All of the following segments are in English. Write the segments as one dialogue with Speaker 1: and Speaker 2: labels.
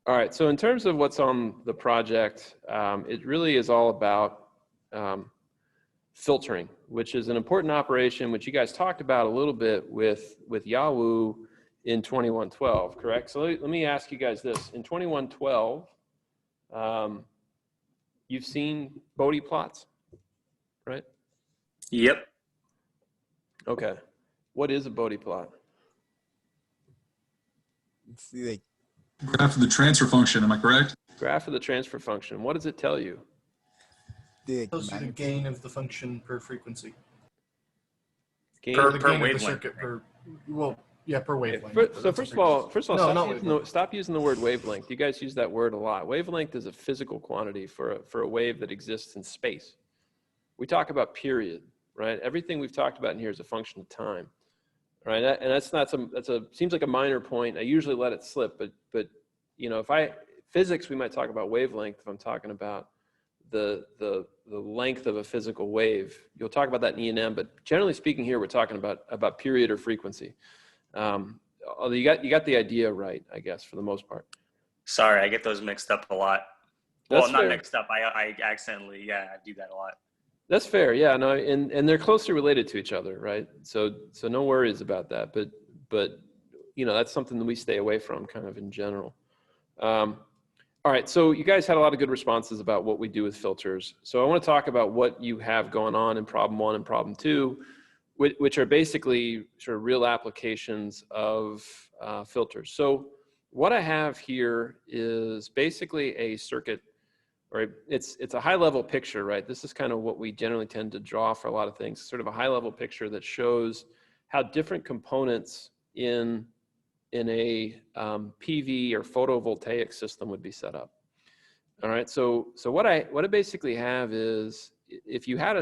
Speaker 1: All right, so in terms of what's on the project, it really is all about filtering, which is an important operation, which you guys talked about a little bit with Yahoo in 2112, correct? So let me ask you guys this. In 2112, you've seen Bode plots, right?
Speaker 2: Yep.
Speaker 1: Okay. What is a Bode plot?
Speaker 3: It's like
Speaker 4: Graph of the transfer function, am I correct?
Speaker 1: Graph of the transfer function. What does it tell you?
Speaker 3: the
Speaker 5: Tells you the gain of the function per frequency.
Speaker 1: Gain
Speaker 5: Or the
Speaker 2: per
Speaker 5: gain of the
Speaker 2: wavelength.
Speaker 5: circuit per, well, yeah, per wavelength.
Speaker 1: So first of all,
Speaker 5: No,
Speaker 1: stop using the word wavelength. You guys use that word a lot. Wavelength is a physical quantity for a wave that exists in space. We talk about period, right? Everything we've talked about in here is a function of time, right? And that's seems like a minor point. I usually let it slip, but you know, physics, we might talk about wavelength if I'm talking about the length of a physical wave. You'll talk about that in E&M, but generally speaking here, we're talking about period or frequency. Although you got the idea right, I guess, for the most part.
Speaker 2: Sorry, I get those mixed up a lot.
Speaker 1: That's
Speaker 2: well, not
Speaker 1: fair.
Speaker 2: Mixed up. I accidentally, I do that a lot.
Speaker 1: That's fair. Yeah, no, and they're closely related to each other, right? So no worries about that. But you know, that's something that we stay away from kind of in general. All right, so you guys had a lot of good responses about what we do with filters. So I want to talk about what you have going on in problem 1 and problem 2, which are basically sort of real applications of filters. So what I have here is basically a circuit, or it's a high level picture, right? This is kind of what we generally tend to draw for a lot of things, sort of a high level picture that shows how different components in a PV or photovoltaic system would be set up. All right, so what I basically have is, if you had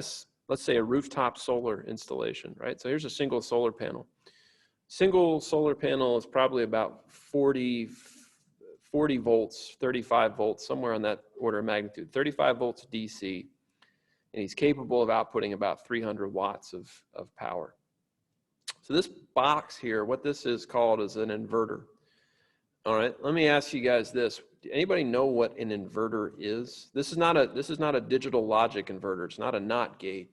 Speaker 1: let's say a rooftop solar installation, right? So here's a single solar panel. Single solar panel is probably about 40 volts, 35 volts, somewhere on that order of magnitude, 35 volts DC, and he's capable of outputting about 300 watts of power. So this box here, what this is called is an inverter. All right, let me ask you guys this. Anybody know what an inverter is? This is not a digital logic inverter. It's not a NOT gate,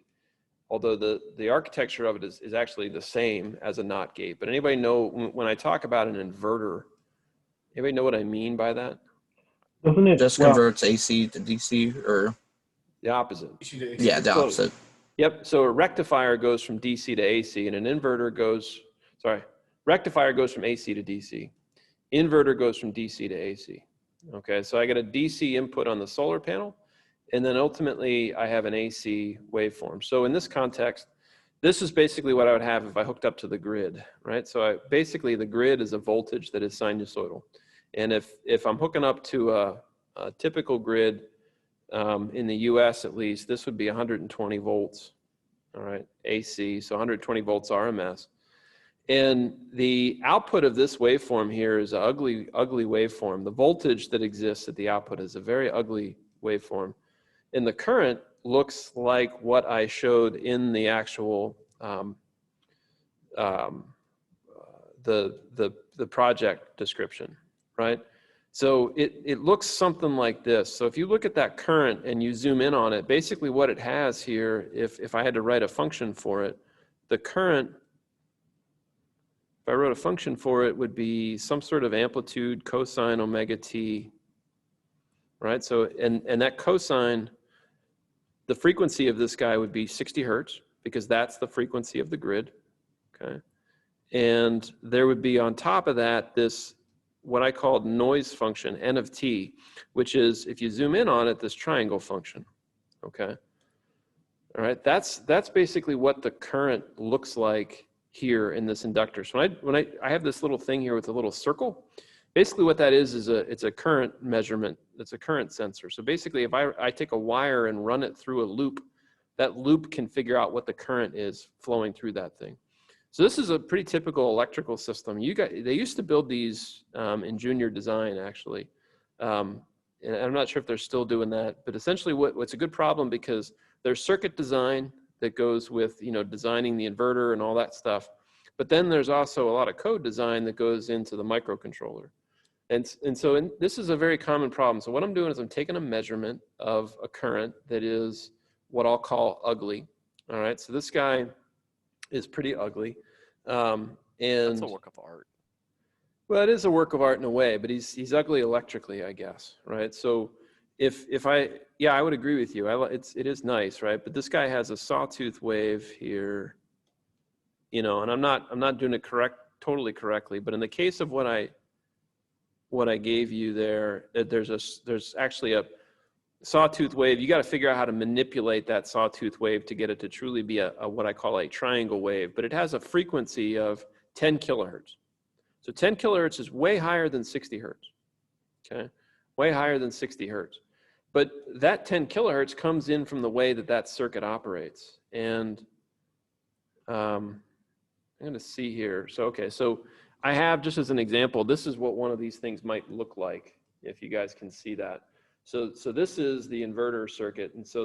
Speaker 1: although the architecture of it is actually the same as a NOT gate. But anybody know, when I talk about an inverter, anybody know what I mean by that?
Speaker 6: Doesn't it
Speaker 7: Just converts AC to DC, or
Speaker 1: The opposite.
Speaker 7: yeah, the opposite.
Speaker 1: Yep, so a rectifier goes from DC to AC, and an inverter goes, rectifier goes from AC to DC. Inverter goes from DC to AC. Okay, so I get a DC input on the solar panel, and then ultimately I have an AC waveform. So in this context, this is basically what I would have if I hooked up to the grid, right? So basically the grid is a voltage that is sinusoidal. And if I'm hooking up to a typical grid, in the US at least, this would be 120 volts, all right, AC, so 120 volts RMS. And the output of this waveform here is an ugly waveform. The voltage that exists at the output is a very ugly waveform. And the current looks like what I showed in the actual, the project description, right? So it looks something like this. So if you look at that current and you zoom in on it, basically what it has here, if I had to write a function for it, the current, if I wrote a function for it, would be some sort of amplitude cosine omega t, right? So, and that cosine, the frequency of this guy would be 60 hertz, because that's the frequency of the grid, okay? And there would be on top of that, this, what I called noise function, n of t, which is, if you zoom in on it, this triangle function, okay? All right, that's basically what the current looks like here in this inductor. So when I have this little thing here with a little circle, basically what that is it's a current measurement. It's a current sensor. So basically if I take a wire and run it through a loop, that loop can figure out what the current is flowing through that thing. So this is a pretty typical electrical system. They used to build these in junior design, actually. And I'm not sure if they're still doing that, but essentially what's a good problem, because there's circuit design that goes with, you know, designing the inverter and all that stuff. But then there's also a lot of code design that goes into the microcontroller. And this is a very common problem. So what I'm doing is I'm taking a measurement of a current that is what I'll call ugly. All right, so this guy is pretty ugly. And
Speaker 6: That's a work of art.
Speaker 1: well, it is a work of art in a way, but he's ugly electrically, I guess, right? So I would agree with you. It is nice, right? But this guy has a sawtooth wave here, and I'm not doing it totally correctly. But in the case of what I gave you there, there's actually a sawtooth wave. You got to figure out how to manipulate that sawtooth wave to get it to truly be a what I call a triangle wave. But it has a frequency of 10 kilohertz. So 10 kilohertz is way higher than 60 hertz, okay? Way higher than 60 hertz. But that 10 kilohertz comes in from the way that circuit operates. And I'm going to see here. So, okay, so I have, just as an example, this is what one of these things might look like, if you guys can see that. So this is the inverter circuit. And so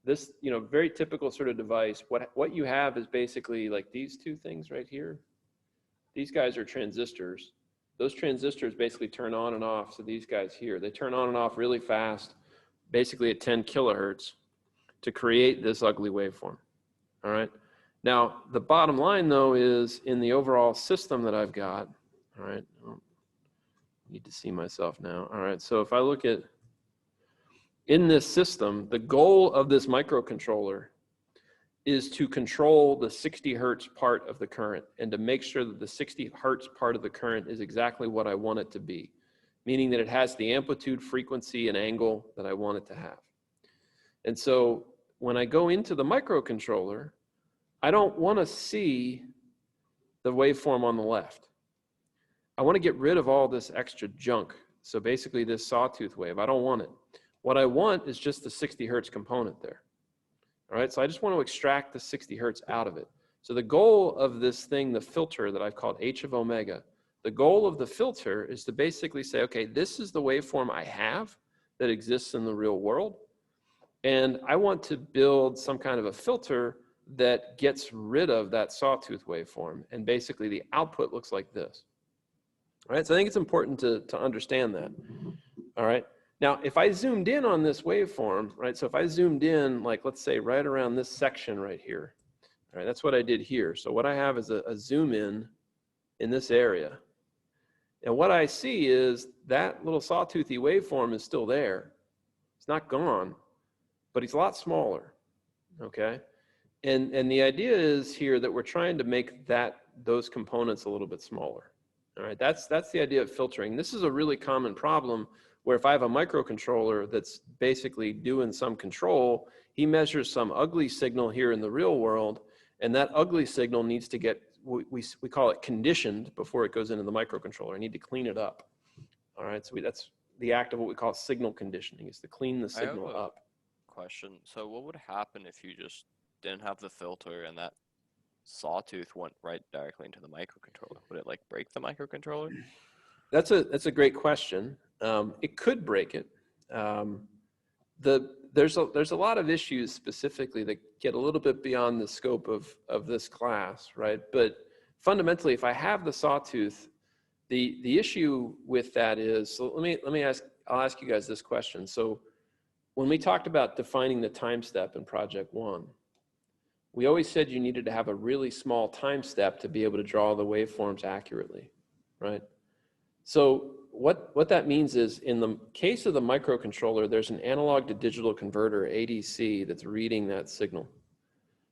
Speaker 1: this very typical sort of device, what you have is basically like these two things right here. These guys are transistors. Those transistors basically turn on and off. So these guys here, they turn on and off really fast, basically at 10 kilohertz to create this ugly waveform. All right. Now, the bottom line, though, is in the overall system that I've got, all right, I need to see myself now. All right. So if I look at in this system, the goal of this microcontroller is to control the 60 hertz part of the current and to make sure that the 60 hertz part of the current is exactly what I want it to be, meaning that it has the amplitude, frequency, and angle that I want it to have. And so when I go into the microcontroller, I don't want to see the waveform on the left. I want to get rid of all this extra junk. So basically this sawtooth wave, I don't want it. What I want is just the 60 hertz component there. All right, so I just want to extract the 60 hertz out of it. So the goal of this thing, the filter that I've called H of omega, the goal of the filter is to basically say, okay, this is the waveform I have that exists in the real world. And I want to build some kind of a filter that gets rid of that sawtooth waveform. And basically the output looks like this. All right, so I think it's important to understand that. All right. Now, if I zoomed in on this waveform, right, so if I zoomed in, like, let's say right around this section right here, all right, that's what I did here. So what I have is a zoom in this area. And what I see is that little sawtoothy waveform is still there. It's not gone, but it's a lot smaller, okay? And the idea is here that we're trying to make those components a little bit smaller, all right? That's the idea of filtering. This is a really common problem where if I have a microcontroller that's basically doing some control, he measures some ugly signal here in the real world, and that ugly signal needs to get, we call it conditioned before it goes into the microcontroller. I need to clean it up. All right, so that's the act of what we call signal conditioning, is to clean the signal up.
Speaker 6: Question. So what would happen if you just didn't have the filter and that sawtooth went right directly into the microcontroller? Would it like break the microcontroller?
Speaker 1: That's a great question. It could break it. There's a lot of issues specifically that get a little bit beyond the scope of this class, right? But fundamentally, if I have the sawtooth, the issue with that is, so I'll ask you guys this question. So when we talked about defining the time step in project 1, we always said you needed to have a really small time step to be able to draw the waveforms accurately, right? So what that means is, in the case of the microcontroller, there's an analog to digital converter, ADC, that's reading that signal.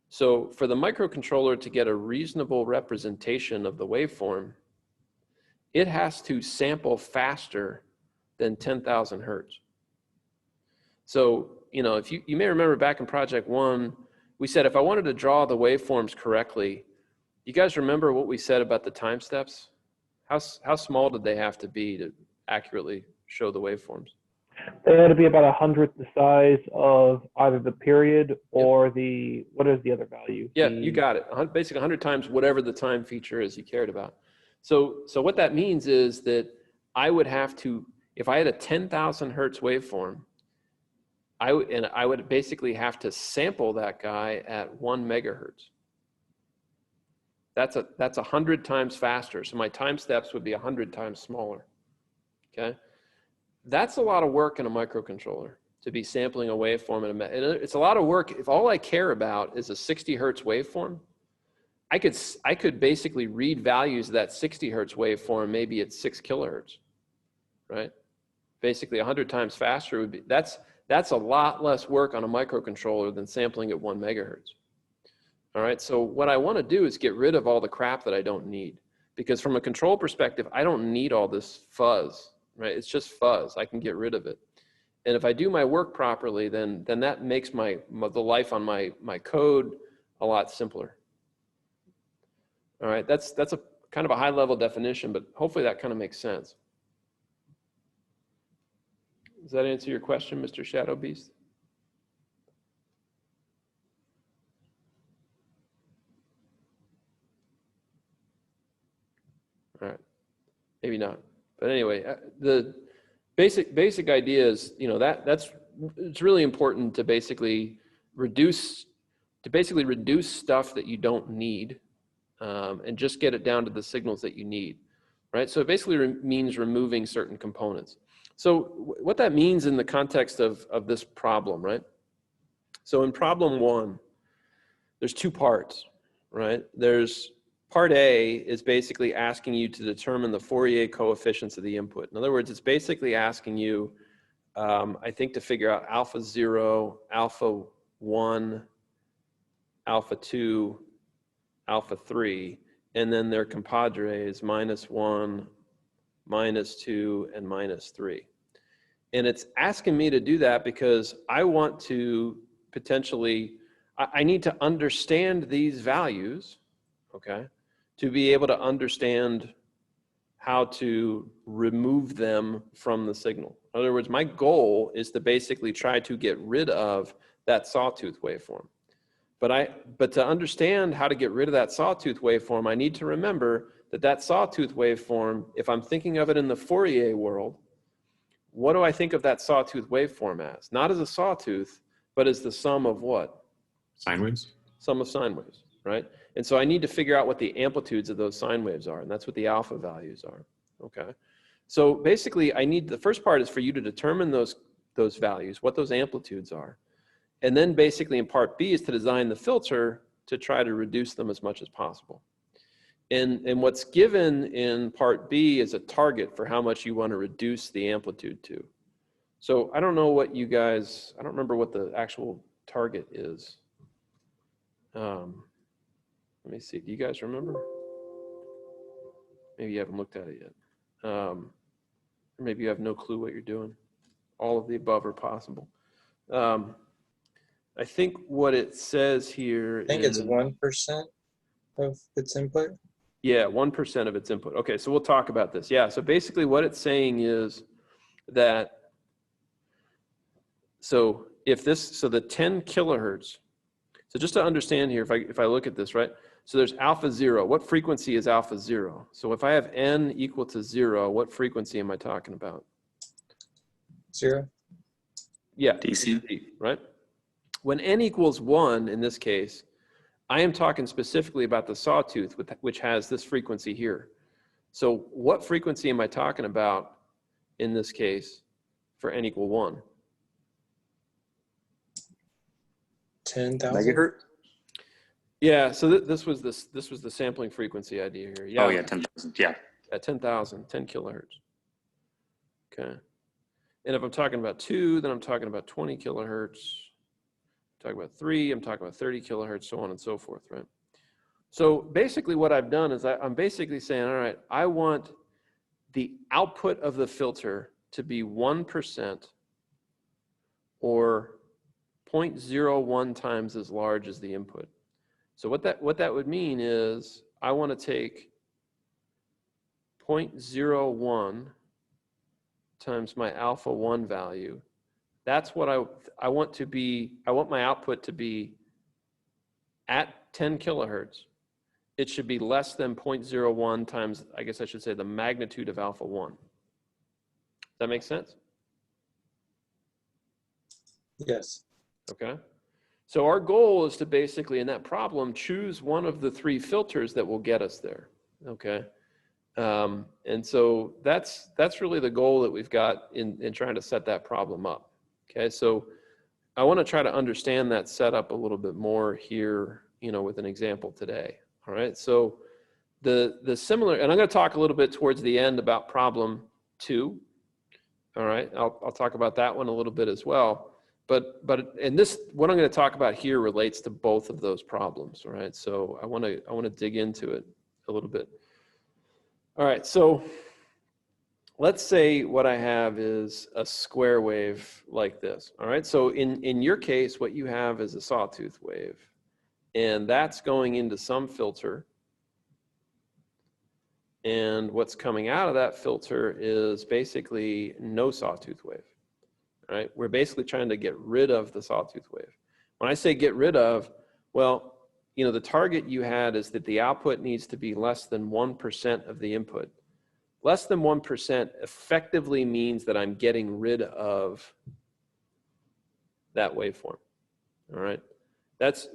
Speaker 1: So for the microcontroller to get a reasonable representation of the waveform, it has to sample faster than 10,000 hertz. So, if you may remember back in project 1, we said if I wanted to draw the waveforms correctly, you guys remember what we said about the time steps? How small did they have to be to accurately show the waveforms?
Speaker 8: They had to be about 100th the size of either the period or what is the other value?
Speaker 1: Yeah, you got it. Basically 100 times whatever the time feature is you cared about. So what that means is that I would have to, if I had a 10,000 hertz waveform, I would basically have to sample that guy at 1 megahertz. That's 100 times faster. So my time steps would be 100 times smaller. okay? That's a lot of work in a microcontroller to be sampling a waveform. And it's a lot of work. If all I care about is a 60 hertz waveform, I could basically read values of that 60 hertz waveform maybe at 6 kilohertz, right? Basically 100 times faster would be, that's a lot less work on a microcontroller than sampling at 1 megahertz. All right, so what I want to do is get rid of all the crap that I don't need, because from a control perspective, I don't need all this fuzz, right? It's just fuzz. I can get rid of it. And if I do my work properly, then that makes the life on my code a lot simpler. All right, that's a kind of a high level definition, but hopefully that kind of makes sense. Does that answer your question, Mr. Shadow Beast? All right, maybe not. But anyway, the basic idea is, you know, it's really important to basically reduce stuff that you don't need, and just get it down to the signals that you need, right? So it basically means removing certain components. So what that means in the context of this problem, right? So in problem 1, there's 2 parts, right? There's part A is basically asking you to determine the Fourier coefficients of the input. In other words, it's basically asking you, I think, to figure out alpha 0, alpha 1, alpha 2, alpha 3, and then their compadres, -1, -2, and -3. And it's asking me to do that because I want to potentially, I need to understand these values, okay, to be able to understand how to remove them from the signal. In other words, my goal is to basically try to get rid of that sawtooth waveform. But to understand how to get rid of that sawtooth waveform, I need to remember that sawtooth waveform, if I'm thinking of it in the Fourier world, what do I think of that sawtooth waveform as? Not as a sawtooth, but as the sum of what?
Speaker 9: Sine waves?
Speaker 1: Sum of sine waves, right? And so I need to figure out what the amplitudes of those sine waves are, and that's what the alpha values are, okay? So basically, the first part is for you to determine those values, what those amplitudes are. And then basically in part B is to design the filter to try to reduce them as much as possible. And what's given in part B is a target for how much you want to reduce the amplitude to. So I don't know what you guys, I don't remember what the actual target is. Let me see, do you guys remember? Maybe you haven't looked at it yet. Or maybe you have no clue what you're doing. All of the above are possible. I think what it says here
Speaker 10: I think it's 1% of its input.
Speaker 1: Yeah, 1% of its input. Okay, so we'll talk about this. Yeah, so basically what it's saying is that, so the 10 kilohertz, so just to understand here, if I look at this, right? So there's alpha 0. What frequency is alpha 0? So if I have n equal to 0, what frequency am I talking about?
Speaker 10: 0.
Speaker 1: Yeah,
Speaker 2: DC.
Speaker 1: right? When n equals 1, in this case, I am talking specifically about the sawtooth, which has this frequency here. So what frequency am I talking about in this case for n equal 1?
Speaker 10: 10,000.
Speaker 2: Megahertz?
Speaker 1: Yeah, so this was the sampling frequency idea here. Yeah.
Speaker 2: Oh yeah, 10,000. Yeah.
Speaker 1: At 10,000, 10 kilohertz. Okay. And if I'm talking about 2, then I'm talking about 20 kilohertz. Talking about 3, I'm talking about 30 kilohertz, so on and so forth, right? So basically what I've done is I'm basically saying, all right, I want the output of the filter to be 1% or 0.01 times as large as the input. So what that would mean is I want to take 0.01 times my alpha 1 value. That's what I want to be. I want my output to be at 10 kilohertz. It should be less than 0.01 times, I guess I should say, the magnitude of alpha 1. Does that make sense?
Speaker 10: Yes.
Speaker 1: Okay. So our goal is to basically, in that problem, choose one of the 3 filters that will get us there. Okay. And so that's really the goal that we've got in trying to set that problem up. Okay, so I want to try to understand that setup a little bit more here, with an example today. All right, so the similar, and I'm going to talk a little bit towards the end about problem 2. All right, I'll talk about that one a little bit as well. But and this, what I'm going to talk about here relates to both of those problems. All right, so I want to dig into it a little bit. All right, so let's say what I have is a square wave like this. All right, so in your case, what you have is a sawtooth wave, and that's going into some filter. And what's coming out of that filter is basically no sawtooth wave. All right, we're basically trying to get rid of the sawtooth wave. When I say get rid of, well, the target you had is that the output needs to be less than 1% of the input. Less than 1% effectively means that I'm getting rid of that waveform. All right,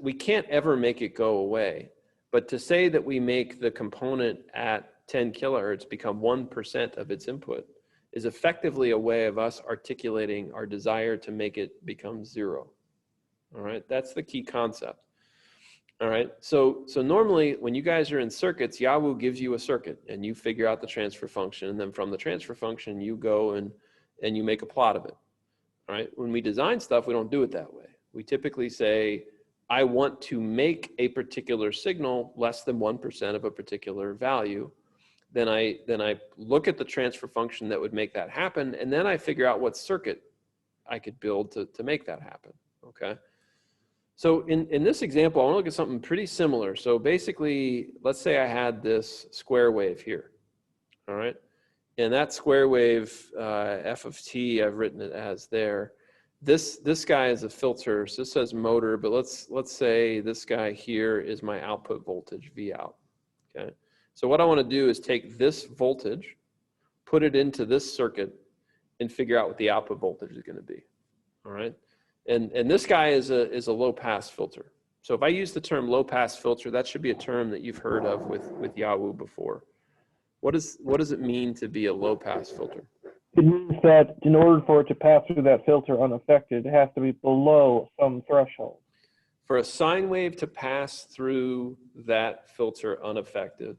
Speaker 1: we can't ever make it go away. But to say that we make the component at 10 kilohertz become 1% of its input is effectively a way of us articulating our desire to make it become 0. All right, that's the key concept. All right, so normally when you guys are in circuits, Yahoo gives you a circuit and you figure out the transfer function, and then from the transfer function you go and you make a plot of it. All right, when we design stuff, we don't do it that way. We typically say, I want to make a particular signal less than 1% of a particular value. Then I look at the transfer function that would make that happen, and then I figure out what circuit I could build to make that happen. Okay. So in this example, I want to look at something pretty similar. So basically, let's say I had this square wave here. All right. And that square wave, f of t, I've written it as there. This guy is a filter. So this says motor, but let's say this guy here is my output voltage, V out. Okay. So what I want to do is take this voltage, put it into this circuit, and figure out what the output voltage is going to be. All right. And this guy is a low pass filter. So if I use the term low pass filter, that should be a term that you've heard of with Yahoo before. What does it mean to be a low pass filter?
Speaker 8: It means that in order for it to pass through that filter unaffected, it has to be below some threshold.
Speaker 1: For a sine wave to pass through that filter unaffected,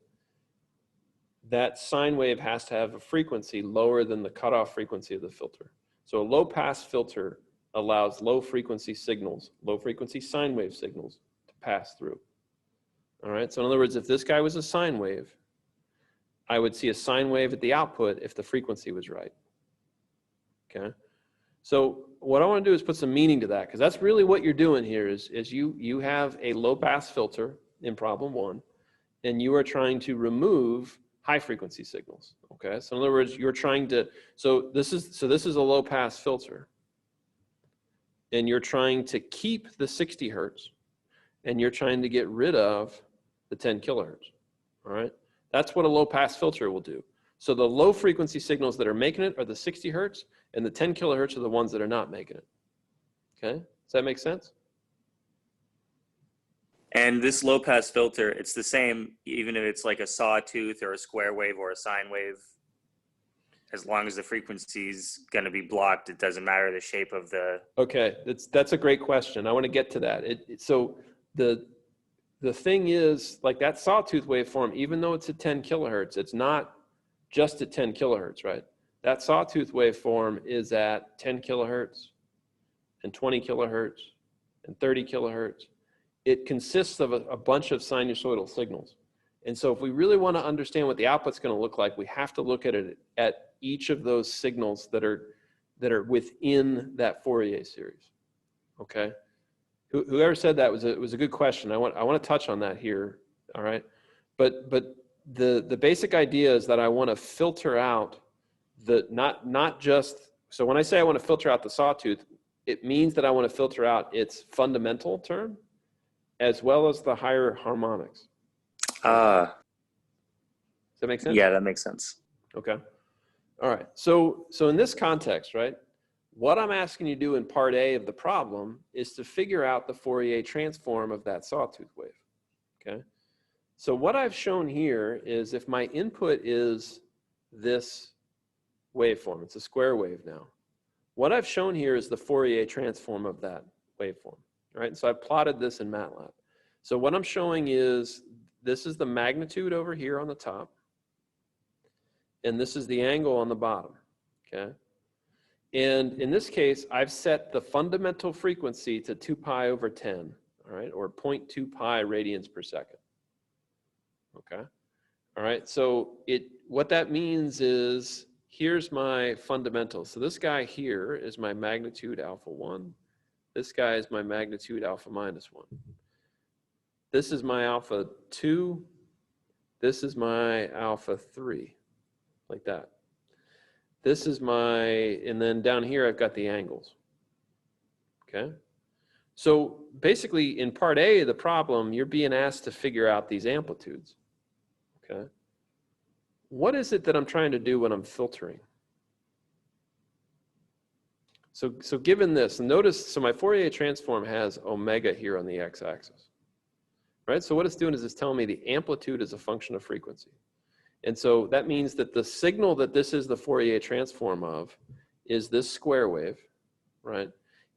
Speaker 1: that sine wave has to have a frequency lower than the cutoff frequency of the filter. So a low pass filter allows low frequency signals, low frequency sine wave signals to pass through. All right, so in other words, if this guy was a sine wave, I would see a sine wave at the output if the frequency was right. Okay, so what I want to do is put some meaning to that, because that's really what you're doing here is you have a low pass filter in problem 1, and you are trying to remove high frequency signals. Okay, so in other words, you're trying to, so this is a low pass filter, and you're trying to keep the 60 hertz, and you're trying to get rid of the 10 kilohertz. All right, that's what a low pass filter will do. So the low frequency signals that are making it are the 60 hertz, and the 10 kilohertz are the ones that are not making it. Okay, does that make sense?
Speaker 2: And this low pass filter, it's the same even if it's like a sawtooth or a square wave or a sine wave. As long as the frequency is going to be blocked, it doesn't matter the shape of the.
Speaker 1: Okay, that's a great question. I want to get to that. So the thing is, like that sawtooth waveform, even though it's at 10 kilohertz, it's not just at 10 kilohertz, right? That sawtooth waveform is at 10 kilohertz and 20 kilohertz and 30 kilohertz. It consists of a bunch of sinusoidal signals. And so if we really want to understand what the output's going to look like, we have to look at it at each of those signals that are within that Fourier series. Okay? Whoever said that was a good question. I want to touch on that here. All right? But the basic idea is that I want to filter out not just, so when I say I want to filter out the sawtooth, it means that I want to filter out its fundamental term as well as the higher harmonics. Does that make sense?
Speaker 2: Yeah, that makes sense.
Speaker 1: Okay. All right. So in this context, right, what I'm asking you to do in part A of the problem is to figure out the Fourier transform of that sawtooth wave. Okay. So what I've shown here is if my input is this waveform, it's a square wave now. What I've shown here is the Fourier transform of that waveform, right? So I plotted this in MATLAB. So what I'm showing is this is the magnitude over here on the top, and this is the angle on the bottom, okay? And in this case, I've set the fundamental frequency to 2 pi over 10, all right, or 0.2 pi radians per second, okay? All right, so what that means is here's my fundamental. So this guy here is my magnitude alpha 1. This guy is my magnitude alpha minus 1. This is my alpha 2. This is my alpha 3, like that. This is my, and then down here I've got the angles, okay? So basically in part A of the problem, you're being asked to figure out these amplitudes, okay? What is it that I'm trying to do when I'm filtering? So given this, notice, so my Fourier transform has omega here on the x-axis, right? So what it's doing is it's telling me the amplitude is a function of frequency. And so that means that the signal that this is the Fourier transform of is this square wave, right?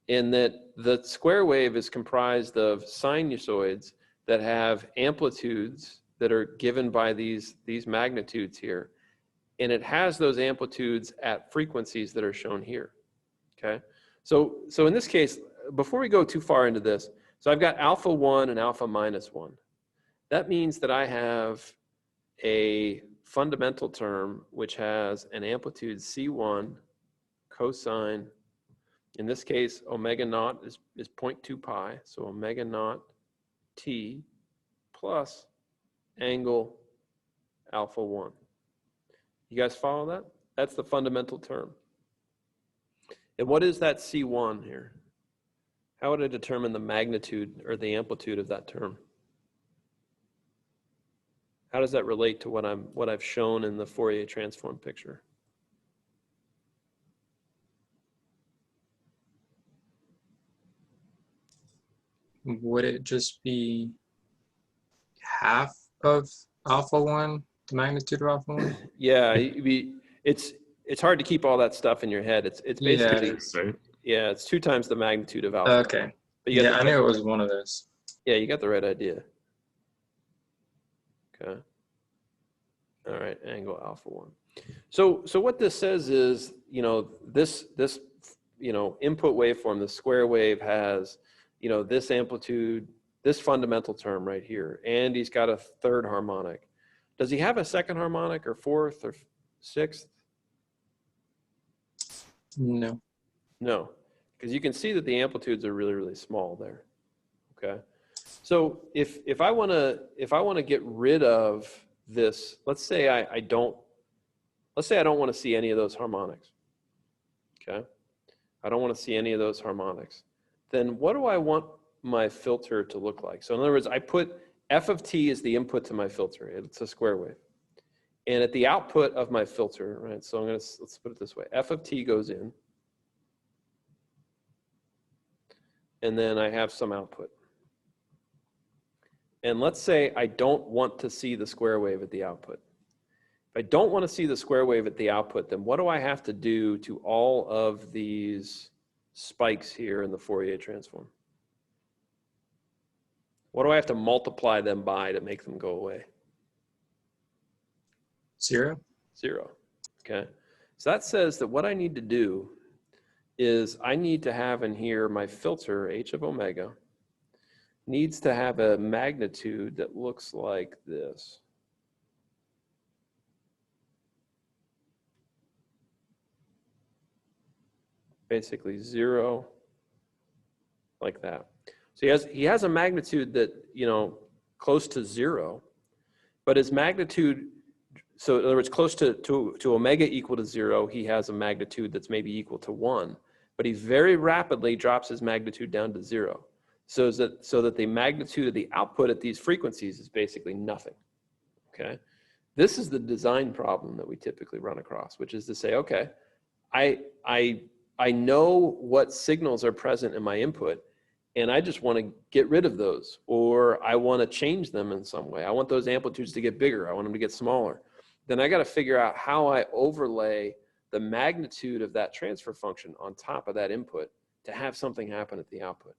Speaker 1: And that the square wave is comprised of sinusoids that have amplitudes that are given by these magnitudes here. And it has those amplitudes at frequencies that are shown here, okay? So in this case, before we go too far into this, so I've got alpha 1 and alpha minus 1. That means that I have a fundamental term which has an amplitude C1 cosine. In this case, omega naught is 0.2 pi, so omega naught t plus angle alpha 1. You guys follow that? That's the fundamental term. And what is that C1 here? How would I determine the magnitude or the amplitude of that term? How does that relate to what I've shown in the Fourier transform picture?
Speaker 10: Would it just be half of alpha 1, the magnitude of alpha 1?
Speaker 1: Yeah, it's hard to keep all that stuff in your head. It's basically, yeah, it's 2 times the magnitude of alpha.
Speaker 10: Okay.
Speaker 1: But you
Speaker 10: Yeah, I knew it was one of those.
Speaker 1: Yeah, you got the right idea. Okay. All right, angle alpha 1. So what this says is, this input waveform, the square wave has, this amplitude, this fundamental term right here, and he's got a third harmonic. Does he have a second harmonic or fourth or sixth?
Speaker 10: No.
Speaker 1: No, because you can see that the amplitudes are really, really small there. Okay. So if I want to get rid of this, let's say I don't want to see any of those harmonics. Okay. I don't want to see any of those harmonics. Then what do I want my filter to look like? So in other words, I put f of t is the input to my filter. It's a square wave. And at the output of my filter, right? So let's put it this way. F of t goes in. And then I have some output. And let's say I don't want to see the square wave at the output. If I don't want to see the square wave at the output, then what do I have to do to all of these spikes here in the Fourier transform? What do I have to multiply them by to make them go away?
Speaker 10: 0.
Speaker 1: 0. Okay. So that says that what I need to do is I need to have in here my filter, h of omega, needs to have a magnitude that looks like this. Basically 0, like that. So he has a magnitude that, close to 0, but his magnitude, so in other words, close to omega equal to 0, he has a magnitude that's maybe equal to 1, but he very rapidly drops his magnitude down to 0. So that the magnitude of the output at these frequencies is basically nothing, okay? This is the design problem that we typically run across, which is to say, okay, I know what signals are present in my input, and I just want to get rid of those, or I want to change them in some way. I want those amplitudes to get bigger. I want them to get smaller. Then I got to figure out how I overlay the magnitude of that transfer function on top of that input to have something happen at the output.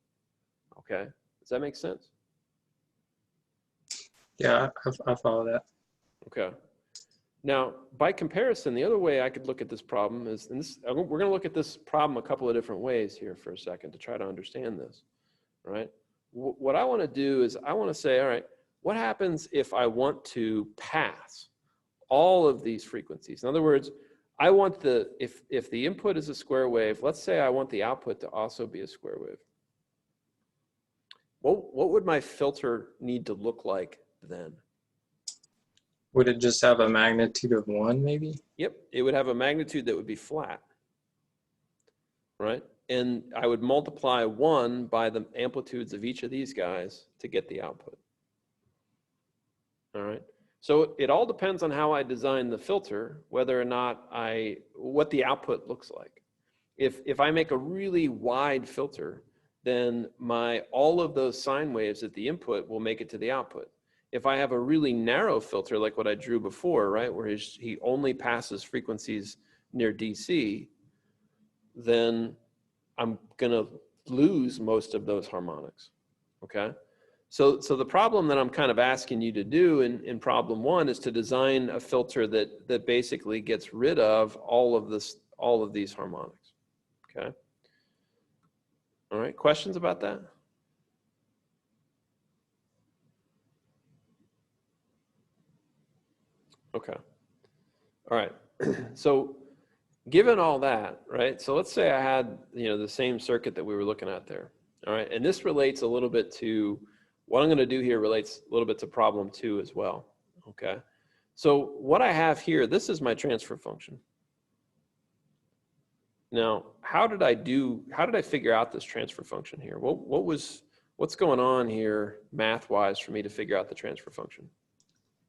Speaker 1: Okay, does that make sense?
Speaker 10: Yeah, I follow that.
Speaker 1: Okay. Now, by comparison, the other way I could look at this problem is, and this, we're going to look at this problem a couple of different ways here for a second to try to understand this, right? What I want to do is I want to say, all right, what happens if I want to pass all of these frequencies? In other words, I want if the input is a square wave, let's say I want the output to also be a square wave. What would my filter need to look like then?
Speaker 10: Would it just have a magnitude of 1, maybe?
Speaker 1: Yep, it would have a magnitude that would be flat, right? And I would multiply 1 by the amplitudes of each of these guys to get the output. All right, so it all depends on how I design the filter, whether or not what the output looks like. If I make a really wide filter, then all of those sine waves at the input will make it to the output. If I have a really narrow filter, like what I drew before, right, where he only passes frequencies near DC, then I'm going to lose most of those harmonics, okay? So the problem that I'm kind of asking you to do in problem 1 is to design a filter that basically gets rid of all of these harmonics, okay? All right, questions about that? Okay. All right. So given all that, right? So let's say I had, the same circuit that we were looking at there. All right. And this relates a little bit to what I'm going to do here relates a little bit to problem 2 as well. Okay. So what I have here, this is my transfer function. Now, how did I figure out this transfer function here? What's going on here math-wise for me to figure out the transfer function?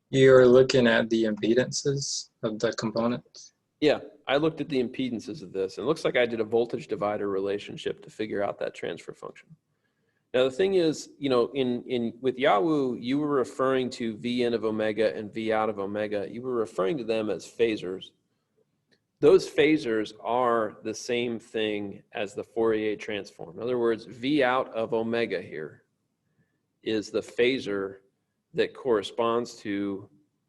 Speaker 10: You're looking at the impedances of the components?
Speaker 1: Yeah, I looked at the impedances of this, and it looks like I did a voltage divider relationship to figure out that transfer function. Now, the thing is, with Yahoo, you were referring to V in of omega and V out of omega. You were referring to them as phasors. Those phasors are the same thing as the Fourier transform. In other words, V out of omega here is the phasor that corresponds to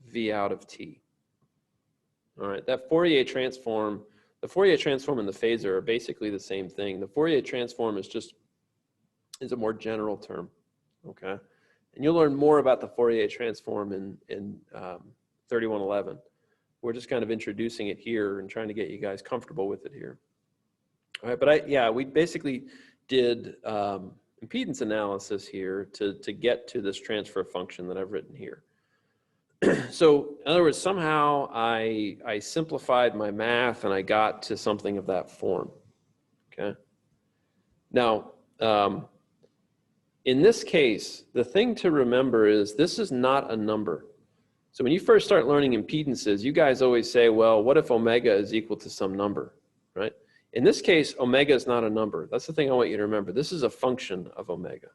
Speaker 1: V out of T. All right, that Fourier transform, the Fourier transform and the phasor are basically the same thing. The Fourier transform is a more general term, okay? And you'll learn more about the Fourier transform in 3111. We're just kind of introducing it here and trying to get you guys comfortable with it here. All right, but we basically did impedance analysis here to get to this transfer function that I've written here. So in other words, somehow I simplified my math and I got to something of that form, okay? Now, in this case, the thing to remember is this is not a number. So when you first start learning impedances, you guys always say, well, what if omega is equal to some number, right? In this case, omega is not a number. That's the thing I want you to remember. This is a function of omega,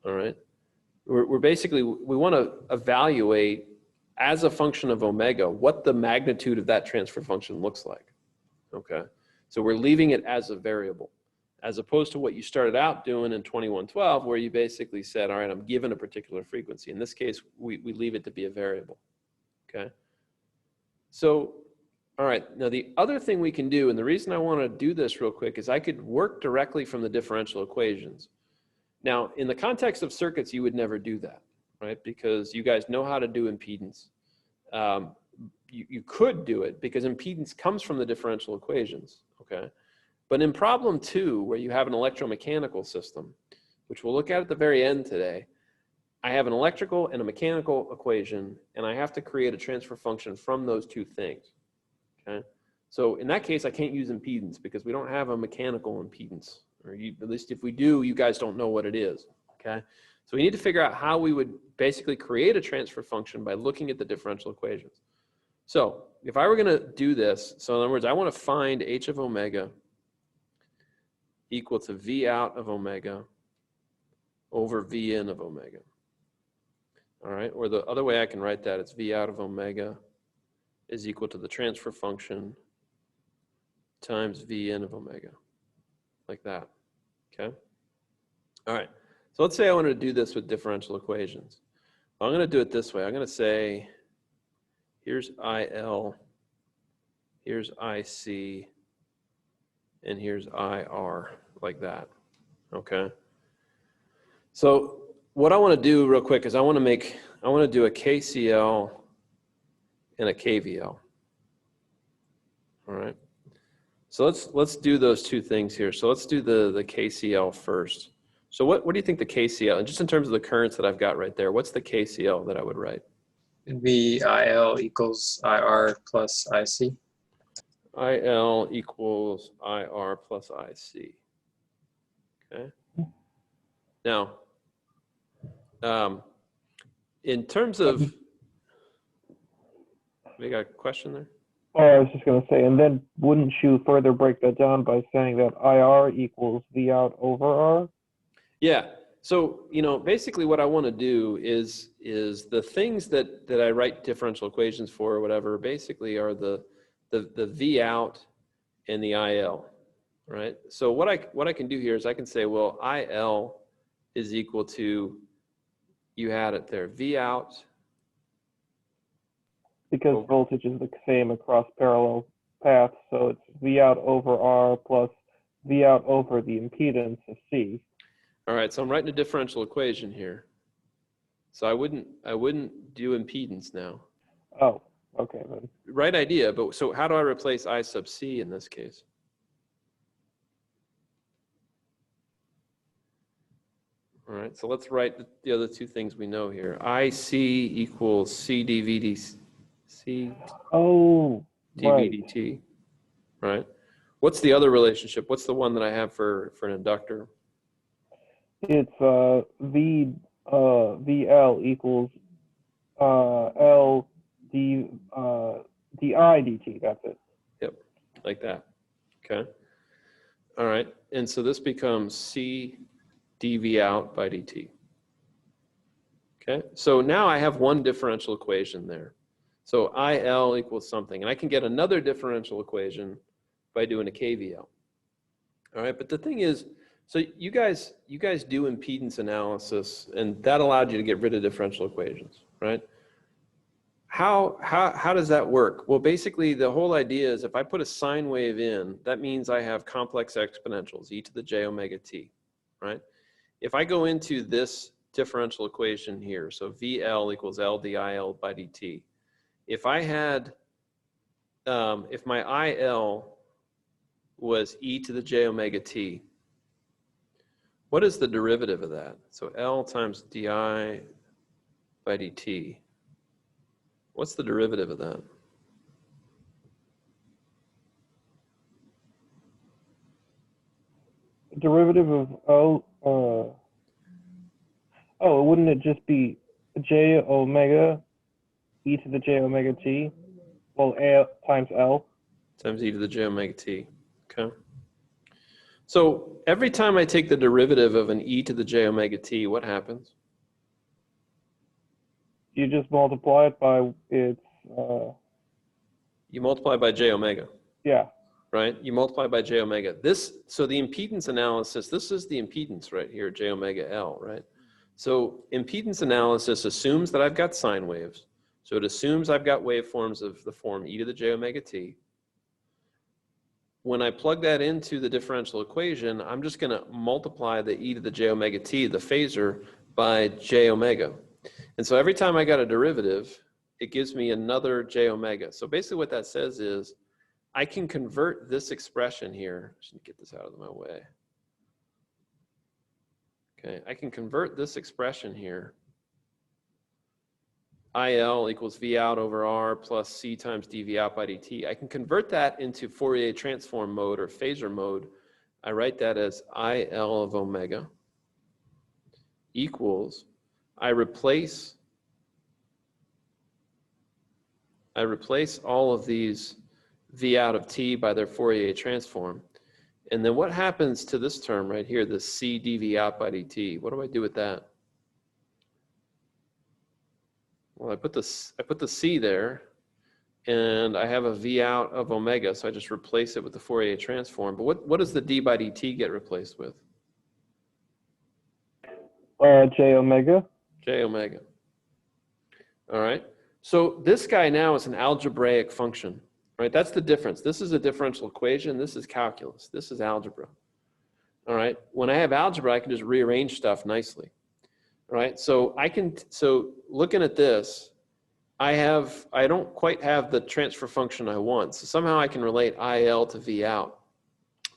Speaker 1: all right? We're basically, we want to evaluate as a function of omega what the magnitude of that transfer function looks like, okay? So we're leaving it as a variable, as opposed to what you started out doing in 2112, where you basically said, all right, I'm given a particular frequency. In this case, we leave it to be a variable, okay? So, all right, now the other thing we can do, and the reason I want to do this real quick is I could work directly from the differential equations. Now, in the context of circuits, you would never do that, right? Because you guys know how to do impedance. You could do it because impedance comes from the differential equations, okay? But in problem 2, where you have an electromechanical system, which we'll look at the very end today, I have an electrical and a mechanical equation, and I have to create a transfer function from those two things, okay? So in that case, I can't use impedance because we don't have a mechanical impedance. Or at least if we do, you guys don't know what it is, okay? So we need to figure out how we would basically create a transfer function by looking at the differential equations. So if I were going to do this, so in other words, I want to find h of omega equal to V out of omega over V in of omega. All right, or the other way I can write that, it's V out of omega is equal to the transfer function times V in of omega, like that, okay? All right, so let's say I wanted to do this with differential equations. I'm going to do it this way. I'm going to say, here's IL, here's IC, and here's IR, like that, okay? So what I want to do real quick is I want to do a KCL and a KVL, all right? So let's do those two things here. So let's do the KCL first. So what do you think the KCL, and just in terms of the currents that I've got right there, what's the KCL that I would write?
Speaker 10: It'd be IL equals IR plus IC.
Speaker 1: IL equals IR plus IC. Okay. Now, in terms of, we got a question there?
Speaker 8: Oh, I was just going to say, and then wouldn't you further break that down by saying that IR equals V out over R?
Speaker 1: Yeah. So, you know, basically what I want to do is the things that I write differential equations for or whatever basically are the V out and the IL, right? So what I can do here is I can say, well, IL is equal to, you had it there, V out.
Speaker 8: Because voltage is the same across parallel paths, so it's V out over R plus V out over the impedance of C.
Speaker 1: All right, so I'm writing a differential equation here. So I wouldn't do impedance now.
Speaker 8: Oh, okay then.
Speaker 1: Right idea, but so how do I replace I sub C in this case? All right, so let's write the other two things we know here. IC equals C dV
Speaker 8: Oh, right.
Speaker 1: dt, right? What's the other relationship? What's the one that I have for an inductor?
Speaker 8: It's VL equals L d di dt. That's it.
Speaker 1: Yep, like that. Okay. All right, and so this becomes C dV out by dt. Okay, so now I have one differential equation there. So IL equals something, and I can get another differential equation by doing a KVL. All right, but the thing is, so you guys do impedance analysis, and that allowed you to get rid of differential equations, right? How does that work? Well, basically, the whole idea is if I put a sine wave in, that means I have complex exponentials, e to the j omega t, right? If I go into this differential equation here, so VL equals L dIL by dt, if I had, if my IL was e to the j omega t, what is the derivative of that? So L times di by dt. What's the derivative of that?
Speaker 8: Derivative of wouldn't it just be j omega e to the j omega t? Well, A times L.
Speaker 1: Times e to the j omega t. Okay. So every time I take the derivative of an e to the j omega t, what happens?
Speaker 8: You just multiply it by its.
Speaker 1: You multiply by j omega.
Speaker 8: Yeah.
Speaker 1: Right? You multiply by j omega. So the impedance analysis, this is the impedance right here, j omega L, right? So impedance analysis assumes that I've got sine waves. So it assumes I've got waveforms of the form e to the j omega t. When I plug that into the differential equation, I'm just going to multiply the e to the j omega t, the phasor, by j omega. And so every time I got a derivative, it gives me another j omega. So basically what that says is I can convert this expression here. I should get this out of my way. Okay, I can convert this expression here. IL equals V out over R plus C times dV out by dt. I can convert that into Fourier transform mode or phasor mode. I write that as IL of omega equals, I replace all of these V out of t by their Fourier transform. And then what happens to this term right here, the C dV out by dt? What do I do with that? Well, I put the C there, and I have a V out of omega, so I just replace it with the Fourier transform. But what does the d by dt get replaced with?
Speaker 8: J omega.
Speaker 1: J omega. All right. So this guy now is an algebraic function, right? That's the difference. This is a differential equation. This is calculus. This is algebra. All right. When I have algebra, I can just rearrange stuff nicely. All right. So looking at this, I don't quite have the transfer function I want. So somehow I can relate IL to V out,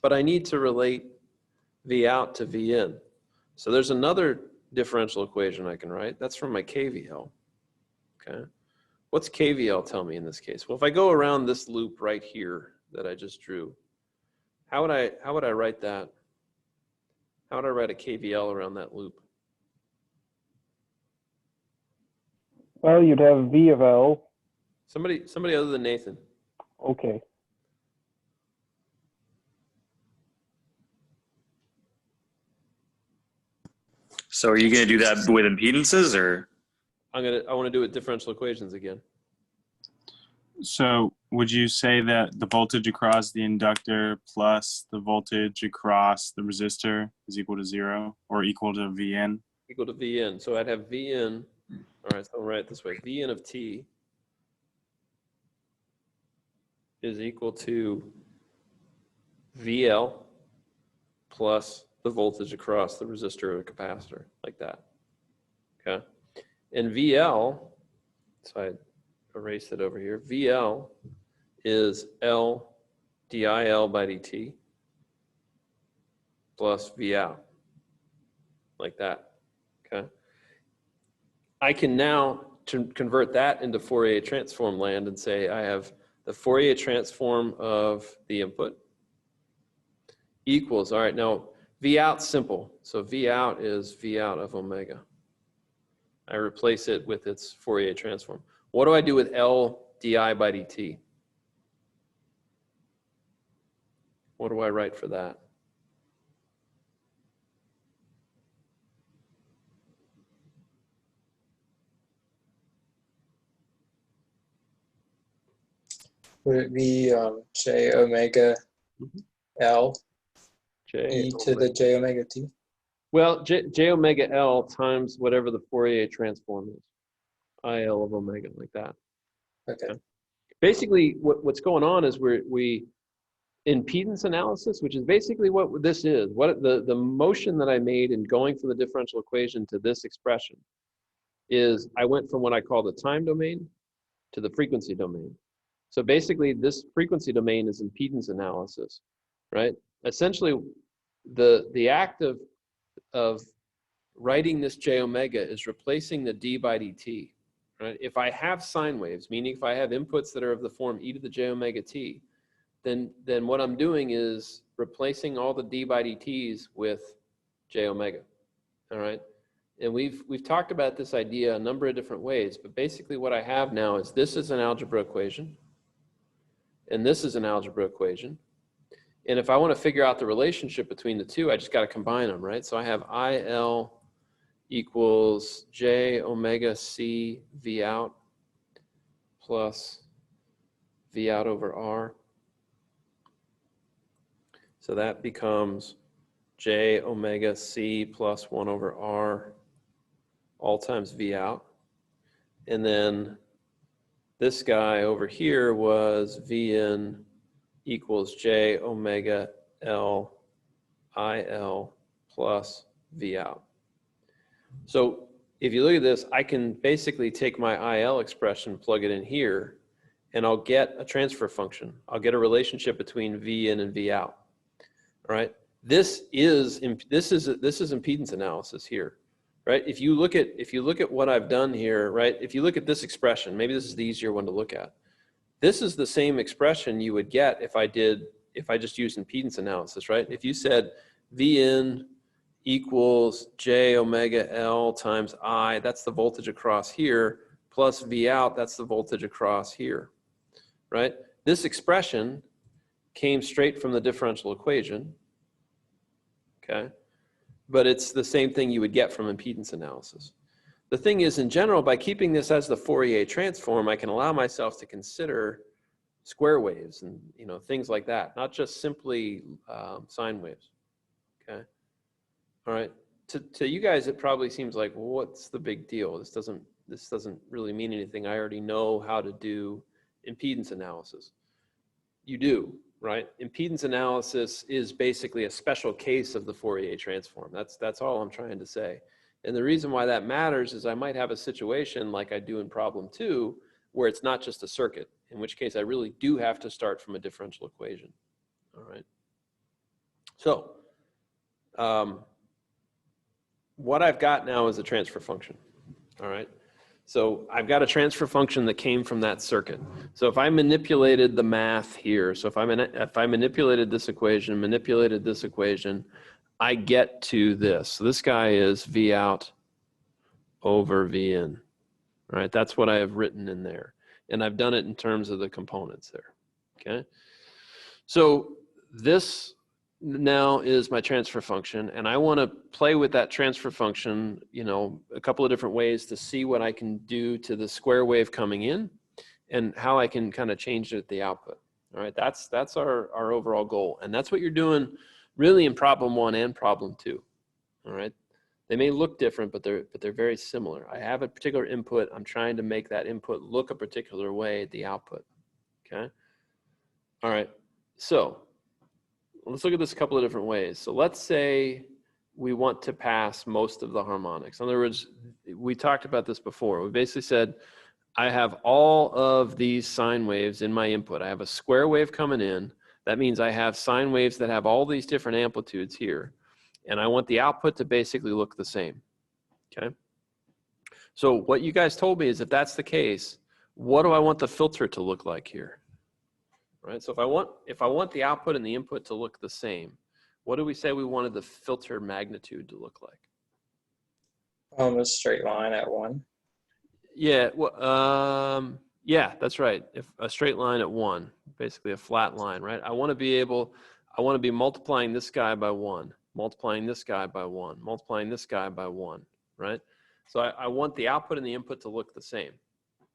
Speaker 1: but I need to relate V out to V in. So there's another differential equation I can write. That's from my KVL. Okay. What's KVL tell me in this case? Well, if I go around this loop right here that I just drew, how would I write that? How would I write a KVL around that loop?
Speaker 8: Well, you'd have V of L.
Speaker 1: Somebody other than Nathan.
Speaker 8: Okay.
Speaker 2: So are you going to do that with impedances, or?
Speaker 1: I want to do it with differential equations again.
Speaker 9: So would you say that the voltage across the inductor plus the voltage across the resistor is equal to 0 or equal to Vn?
Speaker 1: Equal to Vn. So I'd have Vn. All right, so I'll write it this way. Vn of t is equal to VL plus the voltage across the resistor or capacitor, like that. Okay. And VL, so I erase it over here. VL is L dIL by dt plus V out, like that. Okay. I can now convert that into Fourier transform land and say I have the Fourier transform of the input equals, all right, now V out simple. So V out is V out of omega. I replace it with its Fourier transform. What do I do with L di by dt? What do I write for that?
Speaker 10: Would it be J omega L e to the J omega t?
Speaker 1: Well, J omega L times whatever the Fourier transform is. IL of omega, like that.
Speaker 10: Okay.
Speaker 1: Basically, what's going on is we impedance analysis, which is basically what this is. What the motion that I made in going from the differential equation to this expression is I went from what I call the time domain to the frequency domain. So basically, this frequency domain is impedance analysis, right? Essentially, the act of writing this J omega is replacing the d by dt, right? If I have sine waves, meaning if I have inputs that are of the form e to the j omega t, then what I'm doing is replacing all the d by dt's with j omega, all right? And we've talked about this idea a number of different ways, but basically what I have now is this is an algebra equation, and this is an algebra equation. And if I want to figure out the relationship between the two, I just got to combine them, right? So I have IL equals J omega C V out plus V out over R. So that becomes J omega C plus 1 over R all times V out. And then this guy over here was V in equals J omega L IL plus V out. So if you look at this, I can basically take my IL expression, plug it in here, and I'll get a transfer function. I'll get a relationship between V in and V out. All right. This is impedance analysis here, right? If you look at what I've done here, right? If you look at this expression, maybe this is the easier one to look at. This is the same expression you would get if I just used impedance analysis, right? If you said V in equals J omega L times I, that's the voltage across here, plus V out, that's the voltage across here, right? This expression came straight from the differential equation, okay? But it's the same thing you would get from impedance analysis. The thing is, in general, by keeping this as the Fourier transform, I can allow myself to consider square waves and things like that, not just simply sine waves, okay? All right, to you guys, it probably seems like, well, what's the big deal? This doesn't really mean anything. I already know how to do impedance analysis. You do, right? Impedance analysis is basically a special case of the Fourier transform. That's all I'm trying to say. And the reason why that matters is I might have a situation like I do in problem 2, where it's not just a circuit, in which case I really do have to start from a differential equation. All right. So what I've got now is a transfer function. All right. So I've got a transfer function that came from that circuit. So if I manipulated the math here, so if I manipulated this equation, I get to this. So this guy is V out over V in. All right, that's what I have written in there. And I've done it in terms of the components there, okay? So this now is my transfer function, and I want to play with that transfer function, a couple of different ways to see what I can do to the square wave coming in and how I can kind of change it at the output. All right, that's our overall goal. And that's what you're doing really in problem 1 and problem 2. All right, they may look different, but they're very similar. I have a particular input. I'm trying to make that input look a particular way at the output. Okay. All right. So let's look at this a couple of different ways. So let's say we want to pass most of the harmonics. In other words, we talked about this before. We basically said, I have all of these sine waves in my input. I have a square wave coming in. That means I have sine waves that have all these different amplitudes here. And I want the output to basically look the same, okay? So what you guys told me is if that's the case, what do I want the filter to look like here? Right, so if I want the output and the input to look the same, what do we say we wanted the filter magnitude to look like?
Speaker 10: A straight line at 1.
Speaker 1: Yeah, well, yeah, that's right. If a straight line at 1, basically a flat line, right? I want to be multiplying this guy by 1, multiplying this guy by 1, multiplying this guy by 1, right? So I want the output and the input to look the same,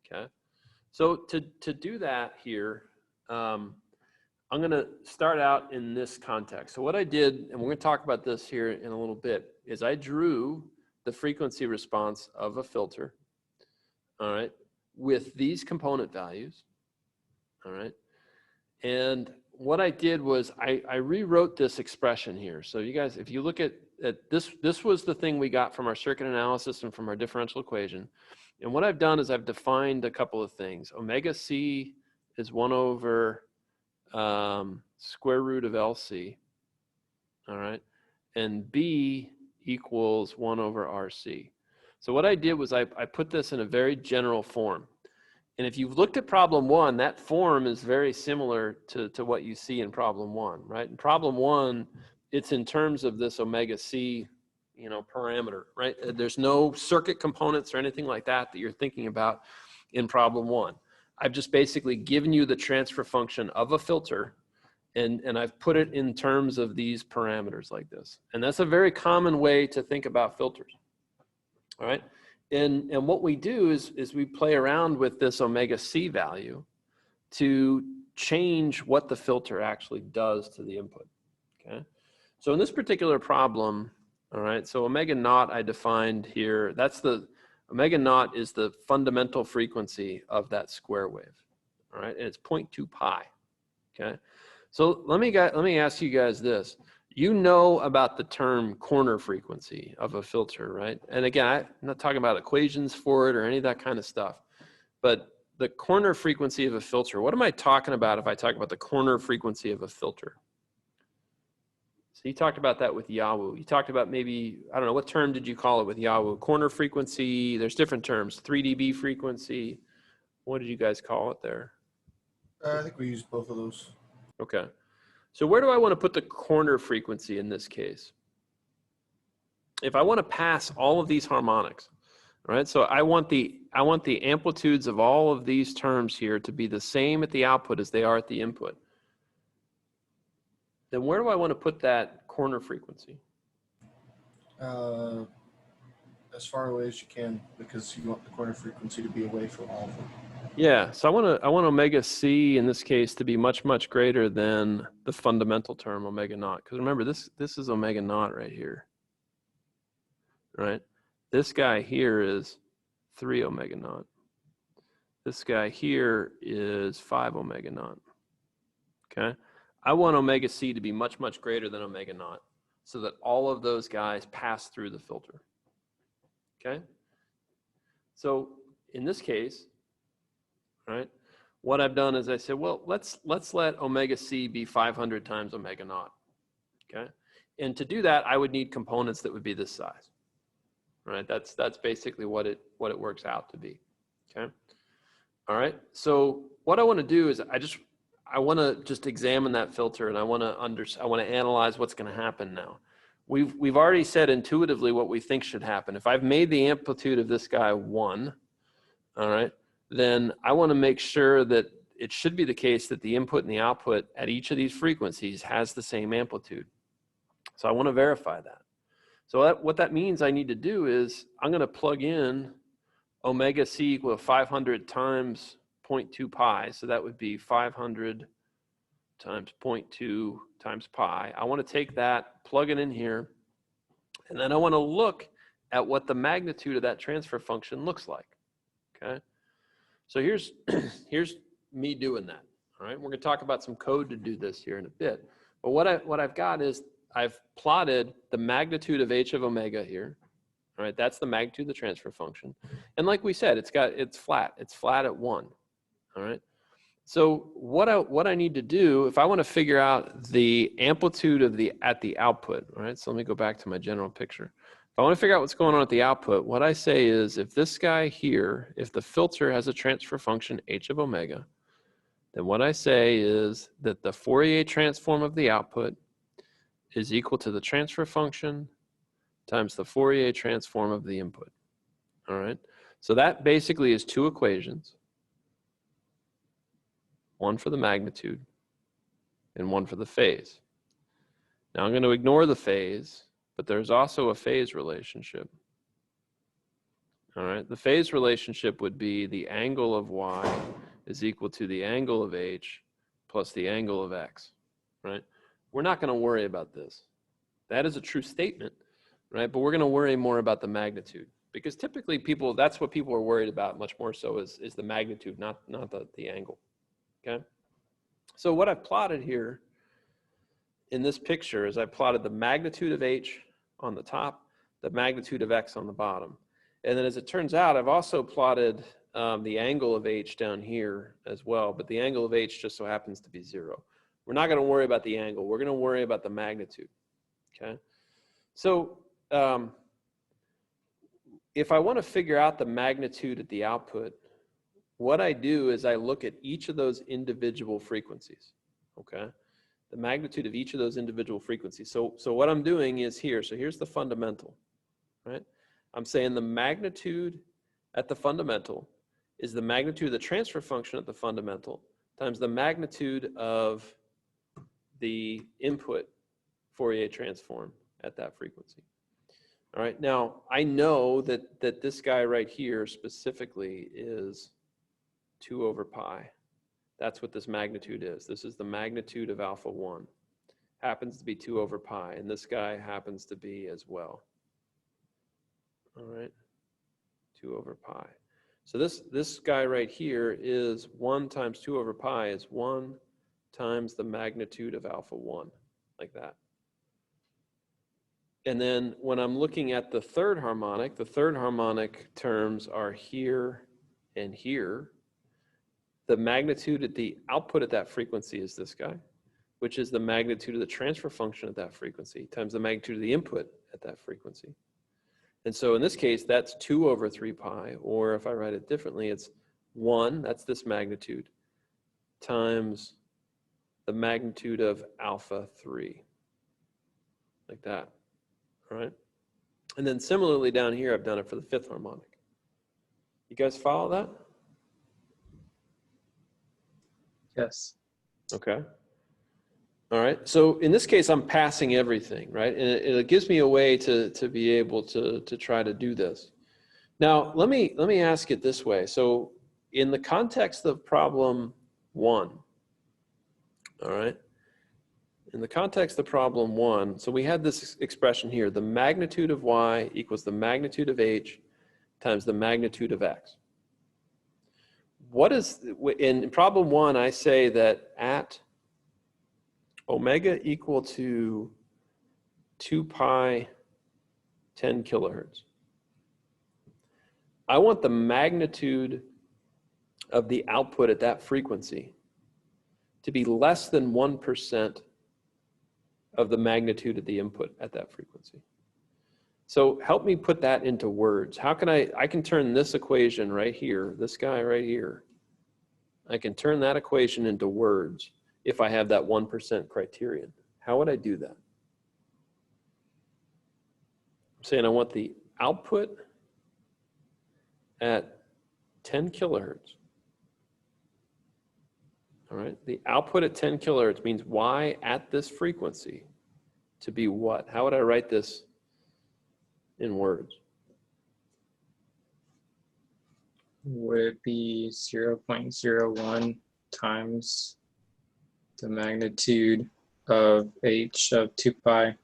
Speaker 1: okay? So to do that here, I'm going to start out in this context. So what I did, and we're going to talk about this here in a little bit, is I drew the frequency response of a filter, all right, with these component values, all right? And what I did was I rewrote this expression here. So you guys, if you look at this was the thing we got from our circuit analysis and from our differential equation. And what I've done is I've defined a couple of things. Omega C is 1 over square root of LC, all right? And B equals 1 over RC. So what I did was I put this in a very general form. And if you've looked at problem 1, that form is very similar to what you see in problem 1, right? In problem 1, it's in terms of this omega C, parameter, right? There's no circuit components or anything like that you're thinking about in problem 1. I've just basically given you the transfer function of a filter, and I've put it in terms of these parameters like this. And that's a very common way to think about filters, all right? And what we do is we play around with this omega C value to change what the filter actually does to the input, okay? So in this particular problem, all right, so omega naught I defined here, omega naught is the fundamental frequency of that square wave, all right? And it's 0.2 pi, okay? So let me ask you guys this. You know about the term corner frequency of a filter, right? And again, I'm not talking about equations for it or any of that kind of stuff, but the corner frequency of a filter, what am I talking about if I talk about the corner frequency of a filter? So you talked about that with Yahoo. You talked about maybe, I don't know, what term did you call it with Yahoo? Corner frequency, there's different terms, 3 dB frequency. What did you guys call it there?
Speaker 5: I think we used both of those.
Speaker 1: Okay. So where do I want to put the corner frequency in this case? If I want to pass all of these harmonics, right? So I want the amplitudes of all of these terms here to be the same at the output as they are at the input. then where do I want to put that corner frequency?
Speaker 5: As far away as you can, because you want the corner frequency to be away from alpha.
Speaker 1: Yeah, so I want omega c in this case to be much, much greater than the fundamental term omega naught. Because remember, this is omega naught right here, right? This guy here is 3 omega naught. This guy here is 5 omega naught, okay? I want omega c to be much, much greater than omega naught so that all of those guys pass through the filter, okay? So in this case, right, what I've done is I said, well, let's let omega c be 500 times omega naught, okay? And to do that, I would need components that would be this size, right? That's basically what it works out to be, okay? All right, so what I want to do is I want to just examine that filter, and I want to analyze what's going to happen now. We've already said intuitively what we think should happen. If I've made the amplitude of this guy 1, all right, then I want to make sure that it should be the case that the input and the output at each of these frequencies has the same amplitude. So I want to verify that. So what that means I need to do is I'm going to plug in omega c equal to 500 times 0.2 pi. So that would be 500 times 0.2 times pi. I want to take that, plug it in here, and then I want to look at what the magnitude of that transfer function looks like, okay? So here's me doing that, all right? We're going to talk about some code to do this here in a bit. But what I've got is I've plotted the magnitude of h of omega here, all right? That's the magnitude of the transfer function. And like we said, it's flat. It's flat at 1, all right? So what I need to do, if I want to figure out the amplitude of at the output, all right? So let me go back to my general picture. If I want to figure out what's going on at the output, what I say is if this guy here, if the filter has a transfer function h of omega, then what I say is that the Fourier transform of the output is equal to the transfer function times the Fourier transform of the input, all right? So that basically is 2 equations, one for the magnitude and one for the phase. Now I'm going to ignore the phase, but there's also a phase relationship. All right, the phase relationship would be the angle of y is equal to the angle of h plus the angle of x, right? We're not going to worry about this. That is a true statement, right? But we're going to worry more about the magnitude because typically that's what people are worried about much more so is the magnitude, not the angle, okay? So what I've plotted here in this picture is I plotted the magnitude of h on the top, the magnitude of x on the bottom. And then as it turns out, I've also plotted the angle of h down here as well, but the angle of h just so happens to be 0. We're not going to worry about the angle. We're going to worry about the magnitude, okay? So if I want to figure out the magnitude at the output, what I do is I look at each of those individual frequencies, okay? The magnitude of each of those individual frequencies. So what I'm doing is here. So here's the fundamental, right? I'm saying the magnitude at the fundamental is the magnitude of the transfer function at the fundamental times the magnitude of the input Fourier transform at that frequency. All right, now I know that this guy right here specifically is 2 over pi. That's what this magnitude is. This is the magnitude of alpha 1. Happens to be 2 over pi, and this guy happens to be as well. All right, 2 over pi. So this guy right here is 1 times 2 over pi is 1 times the magnitude of alpha 1, like that. And then when I'm looking at the third harmonic terms are here and here. The magnitude at the output at that frequency is this guy, which is the magnitude of the transfer function at that frequency times the magnitude of the input at that frequency. And so in this case, that's 2 over 3 pi, or if I write it differently, it's 1, that's this magnitude, times the magnitude of alpha 3, like that, all right? And then similarly down here, I've done it for the fifth harmonic. You guys follow that?
Speaker 10: Yes.
Speaker 1: Okay. All right. So in this case, I'm passing everything, right? And it gives me a way to be able to try to do this. Now, let me ask it this way. So in the context of problem 1, all right, in the context of problem 1, so we had this expression here, the magnitude of y equals the magnitude of h times the magnitude of x. What is, in problem 1, I say that at omega equal to 2 pi 10 kilohertz, I want the magnitude of the output at that frequency to be less than 1% of the magnitude of the input at that frequency. So help me put that into words. How can I can turn this equation right here, this guy right here, I can turn that equation into words if I have that 1% criterion. How would I do that? I'm saying I want the output at 10 kilohertz. All right, the output at 10 kilohertz means y at this frequency to be what? How would I write this in words?
Speaker 10: Would it be 0.01 times the magnitude of h of 2 pi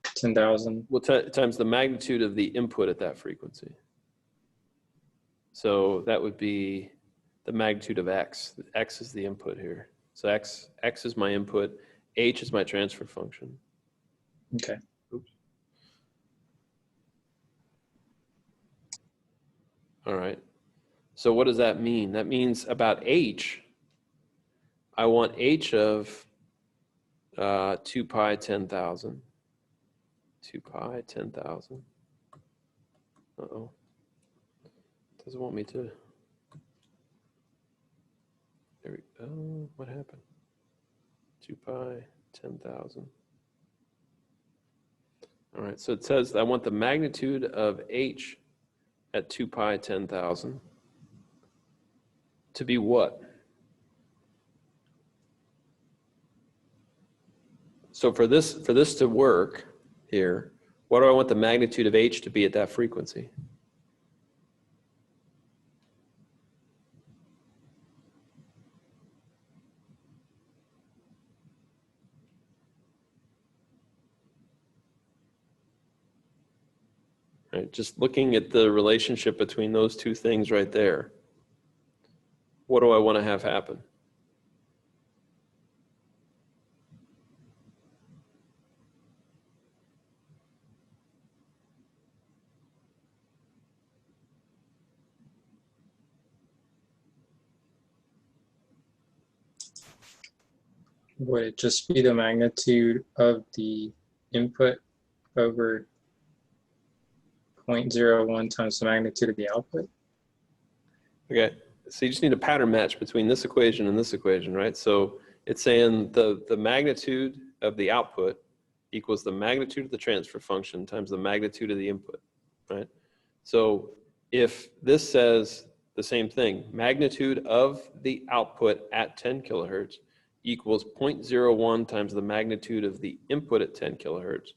Speaker 10: 10,000?
Speaker 1: Well, times the magnitude of the input at that frequency. So that would be the magnitude of x. X is the input here. So x is my input. H is my transfer function.
Speaker 10: Okay.
Speaker 1: Oops. All right. So what does that mean? That means about h, I want h of 2 pi 10,000. 2 pi 10,000. Uh-oh. Doesn't want me to. There we go. Oh, what happened? 2 pi 10,000. All right, so it says I want the magnitude of h at 2 pi 10,000 to be what? So for this to work here, what do I want the magnitude of h to be at that frequency? Right, just looking at the relationship between those two things right there, what do I want to have happen?
Speaker 10: Would it just be the magnitude of the input over 0.01 times the magnitude of the output?
Speaker 1: Okay, so you just need a pattern match between this equation and this equation, right? So it's saying the magnitude of the output equals the magnitude of the transfer function times the magnitude of the input, right? So if this says the same thing, magnitude of the output at 10 kilohertz equals 0.01 times the magnitude of the input at 10 kilohertz,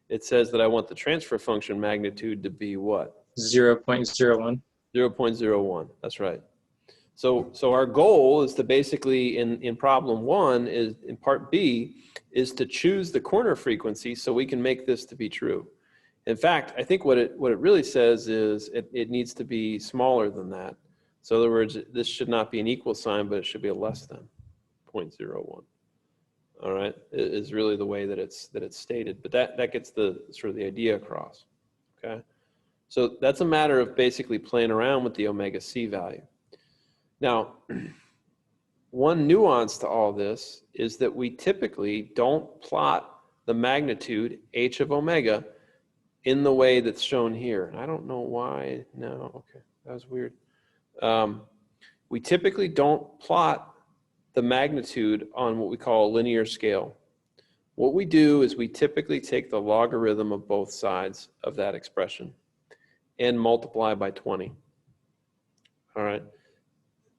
Speaker 1: it says that I want the transfer function magnitude to be what?
Speaker 10: 0.01.
Speaker 1: 0.01, that's right. So our goal is to basically, in problem 1, is in part B, is to choose the corner frequency so we can make this to be true. In fact, I think what it really says is it needs to be smaller than that. So in other words, this should not be an equal sign, but it should be a less than 0.01. All right, is really the way that it's stated, but that gets the sort of the idea across. Okay, so that's a matter of basically playing around with the omega c value. Now, one nuance to all this is that we typically don't plot the magnitude h of omega in the way that's shown here. I don't know why. No, okay, that was weird. We typically don't plot the magnitude on what we call a linear scale. What we do is we typically take the logarithm of both sides of that expression and multiply by 20. All right.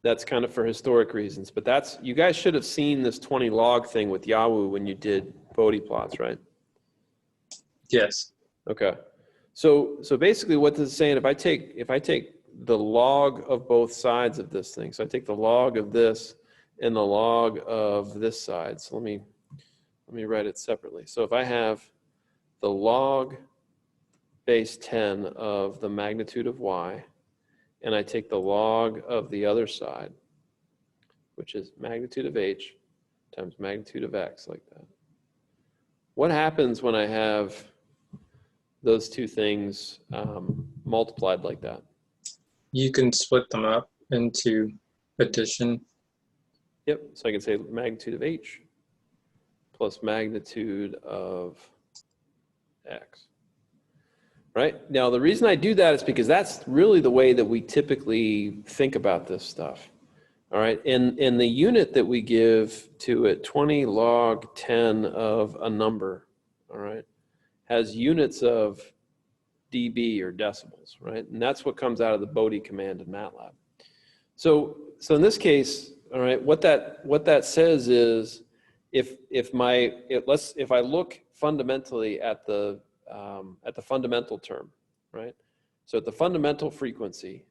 Speaker 1: That's kind of for historic reasons, but that's, you guys should have seen this 20 log thing with Yahoo when you did Bode plots, right?
Speaker 10: Yes.
Speaker 1: Okay. So basically what this is saying, if I take the log of both sides of this thing, so I take the log of this and the log of this side. So let me write it separately. So if I have the log base 10 of the magnitude of y, and I take the log of the other side, which is magnitude of h times magnitude of x, like that. What happens when I have those two things multiplied like that?
Speaker 10: You can split them up into addition.
Speaker 1: Yep, so I can say magnitude of h plus magnitude of x. Right? Now, the reason I do that is because that's really the way that we typically think about this stuff. All right, in the unit that we give to it, 20 log 10 of a number, all right, has units of dB or decibels, right? And that's what comes out of the Bode command in MATLAB. So in this case, all right, what that says is if I look fundamentally at the fundamental term, right? So at the fundamental frequency,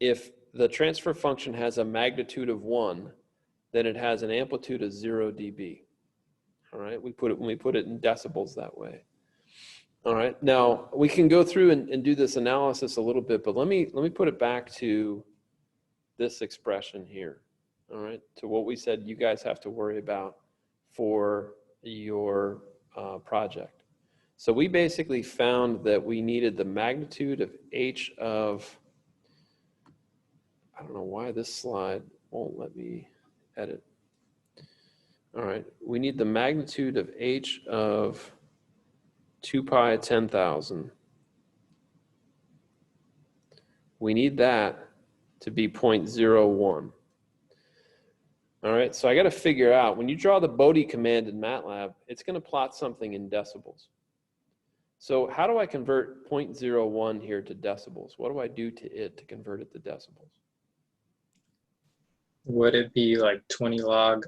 Speaker 1: if the transfer function has a magnitude of 1, then it has an amplitude of 0 dB. All right, when we put it in decibels that way. All right, now we can go through and do this analysis a little bit, but let me put it back to this expression here. All right, to what we said you guys have to worry about for your project. So we basically found that we needed the magnitude of h of, I don't know why this slide won't let me edit. All right, we need the magnitude of h of 2 pi 10,000. We need that to be 0.01. All right, so I got to figure out, when you draw the Bode command in MATLAB, it's going to plot something in decibels. So how do I convert 0.01 here to decibels? What do I do to it to convert it to decibels?
Speaker 10: Would it be like 20 log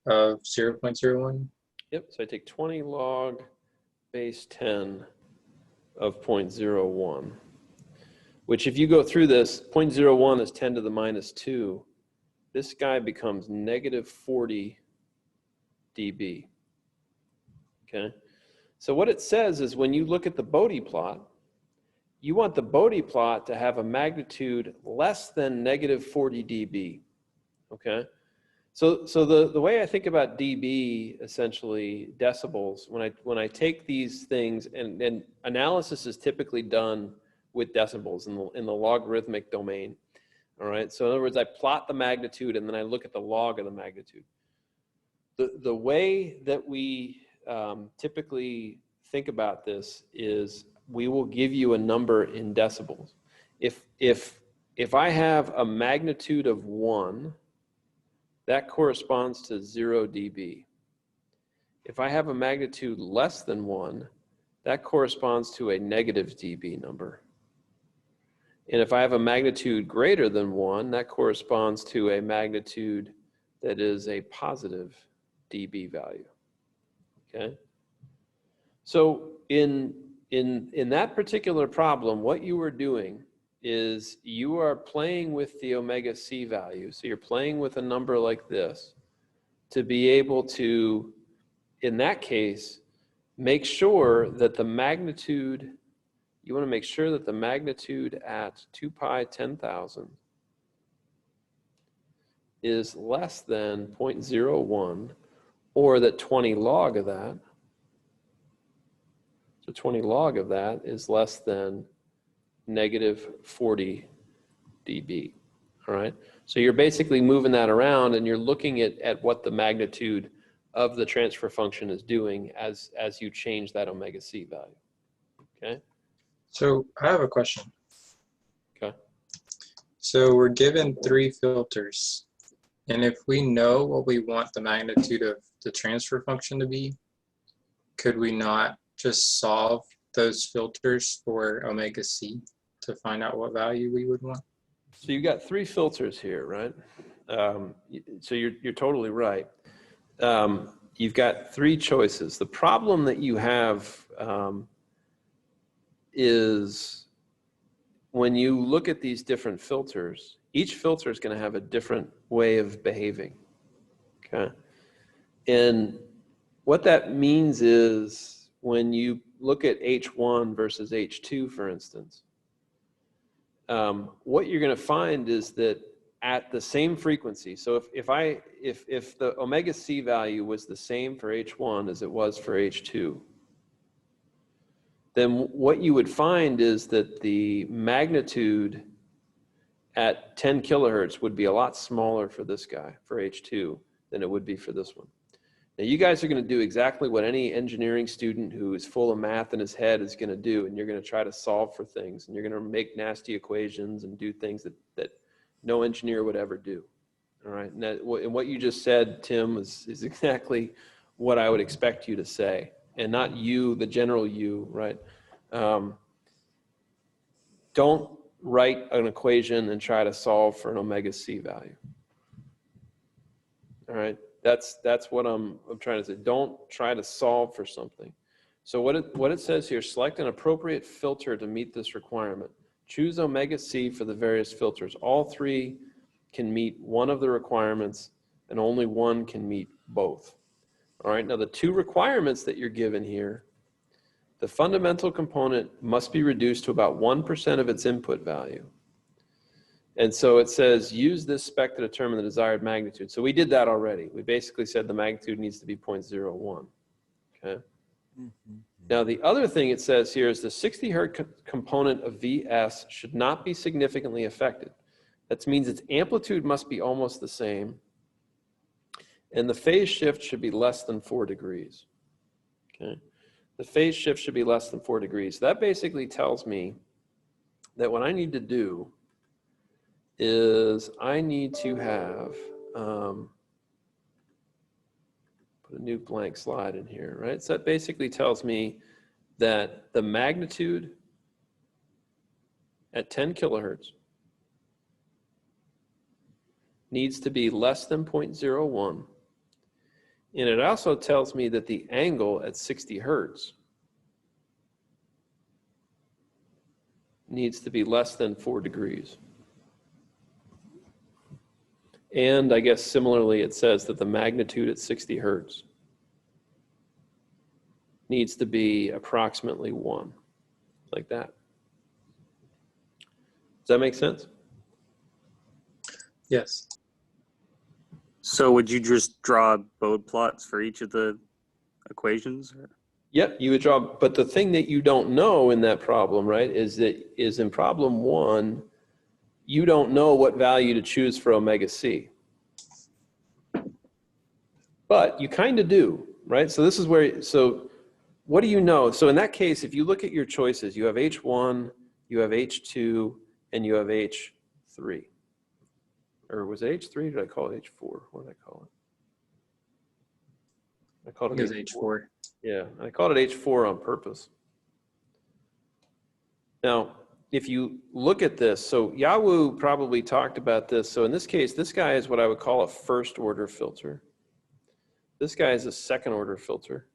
Speaker 10: of 0.01?
Speaker 1: Yep, so I take 20 log base 10 of 0.01, which if you go through this, 0.01 is 10 to the minus 2. This guy becomes negative 40 dB, okay? So what it says is when you look at the Bode plot, you want the Bode plot to have a magnitude less than negative 40 dB, okay? So the way I think about dB, essentially decibels, when I take these things, and analysis is typically done with decibels in the logarithmic domain, all right? So in other words, I plot the magnitude and then I look at the log of the magnitude. The way that we typically think about this is we will give you a number in decibels. If I have a magnitude of 1, that corresponds to 0 dB. If I have a magnitude less than 1, that corresponds to a negative dB number. And if I have a magnitude greater than 1, that corresponds to a magnitude that is a positive dB value. Okay? So in that particular problem, what you were doing is you are playing with the omega c value. So you're playing with a number like this to be able to, in that case, make sure that the magnitude, you want to make sure that the magnitude at 2 pi 10,000 is less than 0.01, or that 20 log of that, so 20 log of that is less than negative 40 dB, all right? So you're basically moving that around and you're looking at what the magnitude of the transfer function is doing as you change that omega c value, okay?
Speaker 10: So I have a question.
Speaker 1: Okay.
Speaker 10: So we're given 3 filters, and if we know what we want the magnitude of the transfer function to be, could we not just solve those filters for omega c to find out what value we would want?
Speaker 1: So you've got three filters here, right? So you're totally right. You've got three choices. The problem that you have is when you look at these different filters, each filter is going to have a different way of behaving. Okay. And what that means is when you look at H1 versus H2, for instance, what you're going to find is that at the same frequency, so if the omega C value was the same for H1 as it was for H2, then what you would find is that the magnitude at 10 kilohertz would be a lot smaller for this guy, for H2, than it would be for this one. Now, you guys are going to do exactly what any engineering student who is full of math in his head is going to do, and you're going to try to solve for things, and you're going to make nasty equations and do things that no engineer would ever do. All right, and what you just said, Tim, is exactly what I would expect you to say, and not you, the general you, right? Don't write an equation and try to solve for an omega C value. All right. That's what I'm trying to say. Don't try to solve for something. So what it says here, select an appropriate filter to meet this requirement. Choose omega C for the various filters. All three can meet one of the requirements and only one can meet both. All right, now the two requirements that you're given here, the fundamental component must be reduced to about 1% of its input value. And so it says, use this spec to determine the desired magnitude. So we did that already. We basically said the magnitude needs to be 0.01, okay? Now the other thing it says here is the 60 hertz component of VS should not be significantly affected. That means its amplitude must be almost the same, and the phase shift should be less than 4 degrees, okay? The phase shift should be less than 4 degrees. That basically tells me that what I need to do is I need to have, put a new blank slide in here, right? So that basically tells me that the magnitude at 10 kilohertz needs to be less than 0.01. And it also tells me that the angle at 60 hertz needs to be less than 4 degrees. And I guess similarly, it says that the magnitude at 60 hertz needs to be approximately 1, like that. Does that make sense?
Speaker 10: Yes.
Speaker 2: So would you just draw Bode plots for each of the equations?
Speaker 1: Yep, you would draw, but the thing that you don't know in that problem, right, is in problem 1, you don't know what value to choose for omega C. But you kind of do, right? So this is where, so what do you know? So in that case, if you look at your choices, you have H1, you have H2, and you have H3. Or was it H3? Or did I call it H4? What did I call it? I called it
Speaker 10: H4.
Speaker 1: Yeah, I called it H4 on purpose. Now, if you look at this, so Yahoo probably talked about this. So in this case, this guy is what I would call a first order filter. This guy is a second order filter.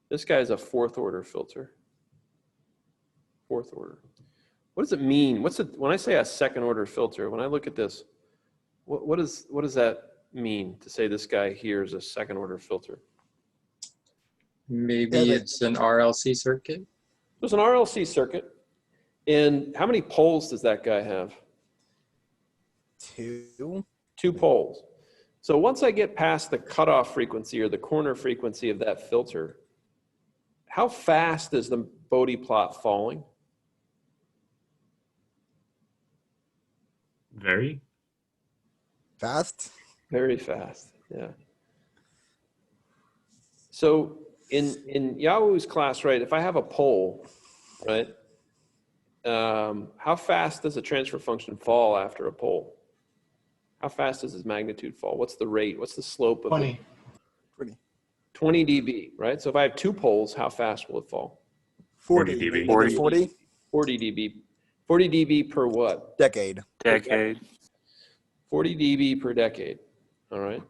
Speaker 1: This guy is a fourth order filter. Fourth order. What does it mean? When I say a second order filter, when I look at this, what does that mean to say this guy here is a second order filter?
Speaker 10: Maybe it's an RLC circuit.
Speaker 1: There's an RLC circuit. And how many poles does that guy have?
Speaker 3: 2.
Speaker 1: 2 poles. So once I get past the cutoff frequency or the corner frequency of that filter, how fast is the Bode plot falling?
Speaker 11: Very
Speaker 3: fast.
Speaker 1: Very fast, yeah. So in Yahoo's class, right, if I have a pole, right, how fast does a transfer function fall after a pole? How fast does its magnitude fall? What's the rate? What's the slope of
Speaker 5: 20.
Speaker 1: 20 dB, right? So if I have 2 poles, how fast will it fall?
Speaker 3: 40
Speaker 11: dB.
Speaker 3: 40.
Speaker 1: 40 dB. 40 dB per what?
Speaker 3: Decade.
Speaker 2: Decade.
Speaker 1: 40 dB per decade. All right.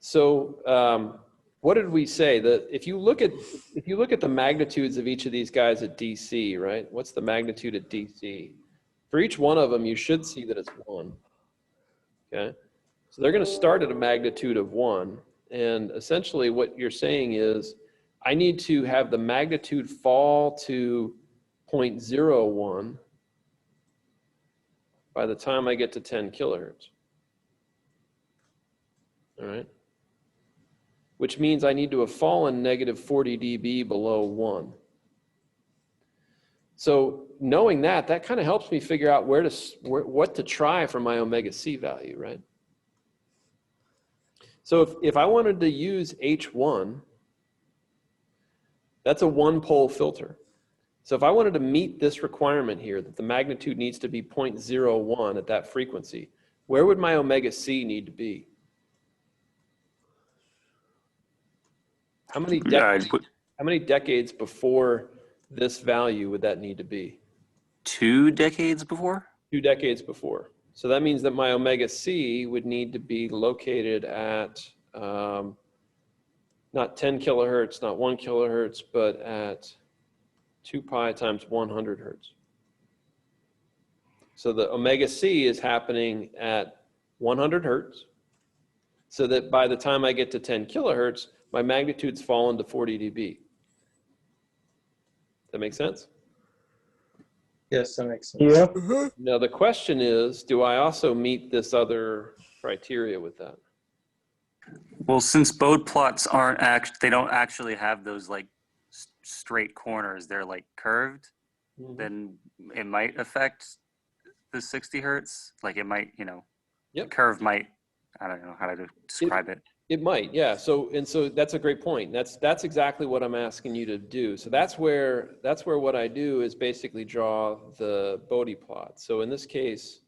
Speaker 1: So what did we say? That if you look at the magnitudes of each of these guys at DC, right? What's the magnitude at DC? For each one of them, you should see that it's 1. Okay. So they're going to start at a magnitude of 1. And essentially what you're saying is, I need to have the magnitude fall to 0.01 by the time I get to 10 kilohertz. All right. Which means I need to have fallen negative 40 dB below 1. So knowing that kind of helps me figure out what to try for my omega C value, right? So if I wanted to use H1, that's a one-pole filter. So if I wanted to meet this requirement here, that the magnitude needs to be 0.01 at that frequency, where would my omega C need to be? How many decades before this value would that need to be?
Speaker 2: 2 decades before?
Speaker 1: 2 decades before. So that means that my omega C would need to be located at not 10 kilohertz, not 1 kilohertz, but at 2 pi times 100 hertz. So the omega C is happening at 100 hertz, so that by the time I get to 10 kilohertz, my magnitude's fallen to 40 dB. That make sense?
Speaker 10: Yes, that makes sense.
Speaker 8: Yeah.
Speaker 1: Now the question is, do I also meet this other criteria with that?
Speaker 2: Well, since Bode plots they don't actually have those like straight corners, they're like curved, then it might affect the 60 hertz. Like it might, the curve might, I don't know how to describe it.
Speaker 1: It might, yeah. So that's a great point. That's exactly what I'm asking you to do. So that's where what I do is basically draw the Bode plot. So in this case,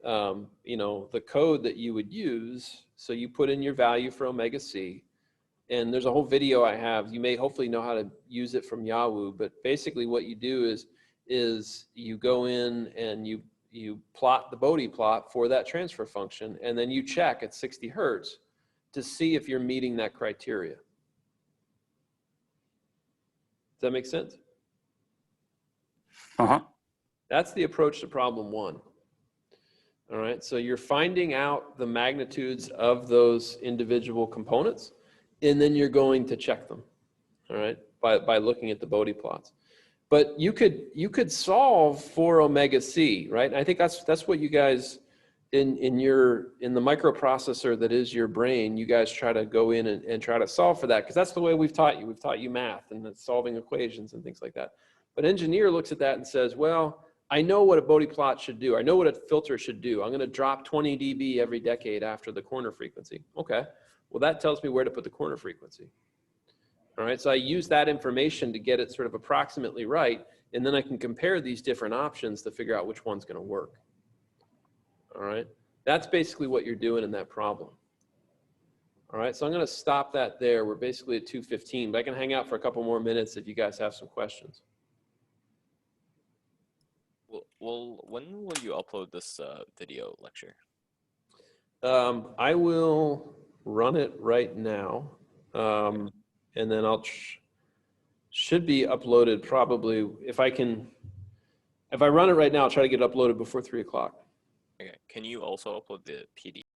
Speaker 1: the code that you would use, so you put in your value for omega C, and there's a whole video I have. You may hopefully know how to use it from Yahoo, but basically what you do is you go in and you plot the Bode plot for that transfer function, and then you check at 60 hertz to see if you're meeting that criteria. Does that make sense?
Speaker 2: Uh-huh.
Speaker 1: That's the approach to problem 1. All right, so you're finding out the magnitudes of those individual components, and then you're going to check them, all right, by looking at the Bode plots. But you could solve for omega C, right? And I think that's what you guys in the microprocessor that is your brain, you guys try to go in and try to solve for that, because that's the way we've taught you. We've taught you math and solving equations and things like that. But engineer looks at that and says, well, I know what a Bode plot should do. I know what a filter should do. I'm going to drop 20 dB every decade after the corner frequency. Okay, well that tells me where to put the corner frequency. All right, so I use that information to get it sort of approximately right, and then I can compare these different options to figure out which one's going to work. All right, that's basically what you're doing in that problem. All right, so I'm going to stop that there. We're basically at 2:15, but I can hang out for a couple more minutes if you guys have some questions.
Speaker 6: Well, when will you upload this video lecture?
Speaker 1: I will run it right now, and then should be uploaded probably, if I run it right now, I'll try to get it uploaded before 3 o'clock.
Speaker 6: Okay. Can you also upload the PDF?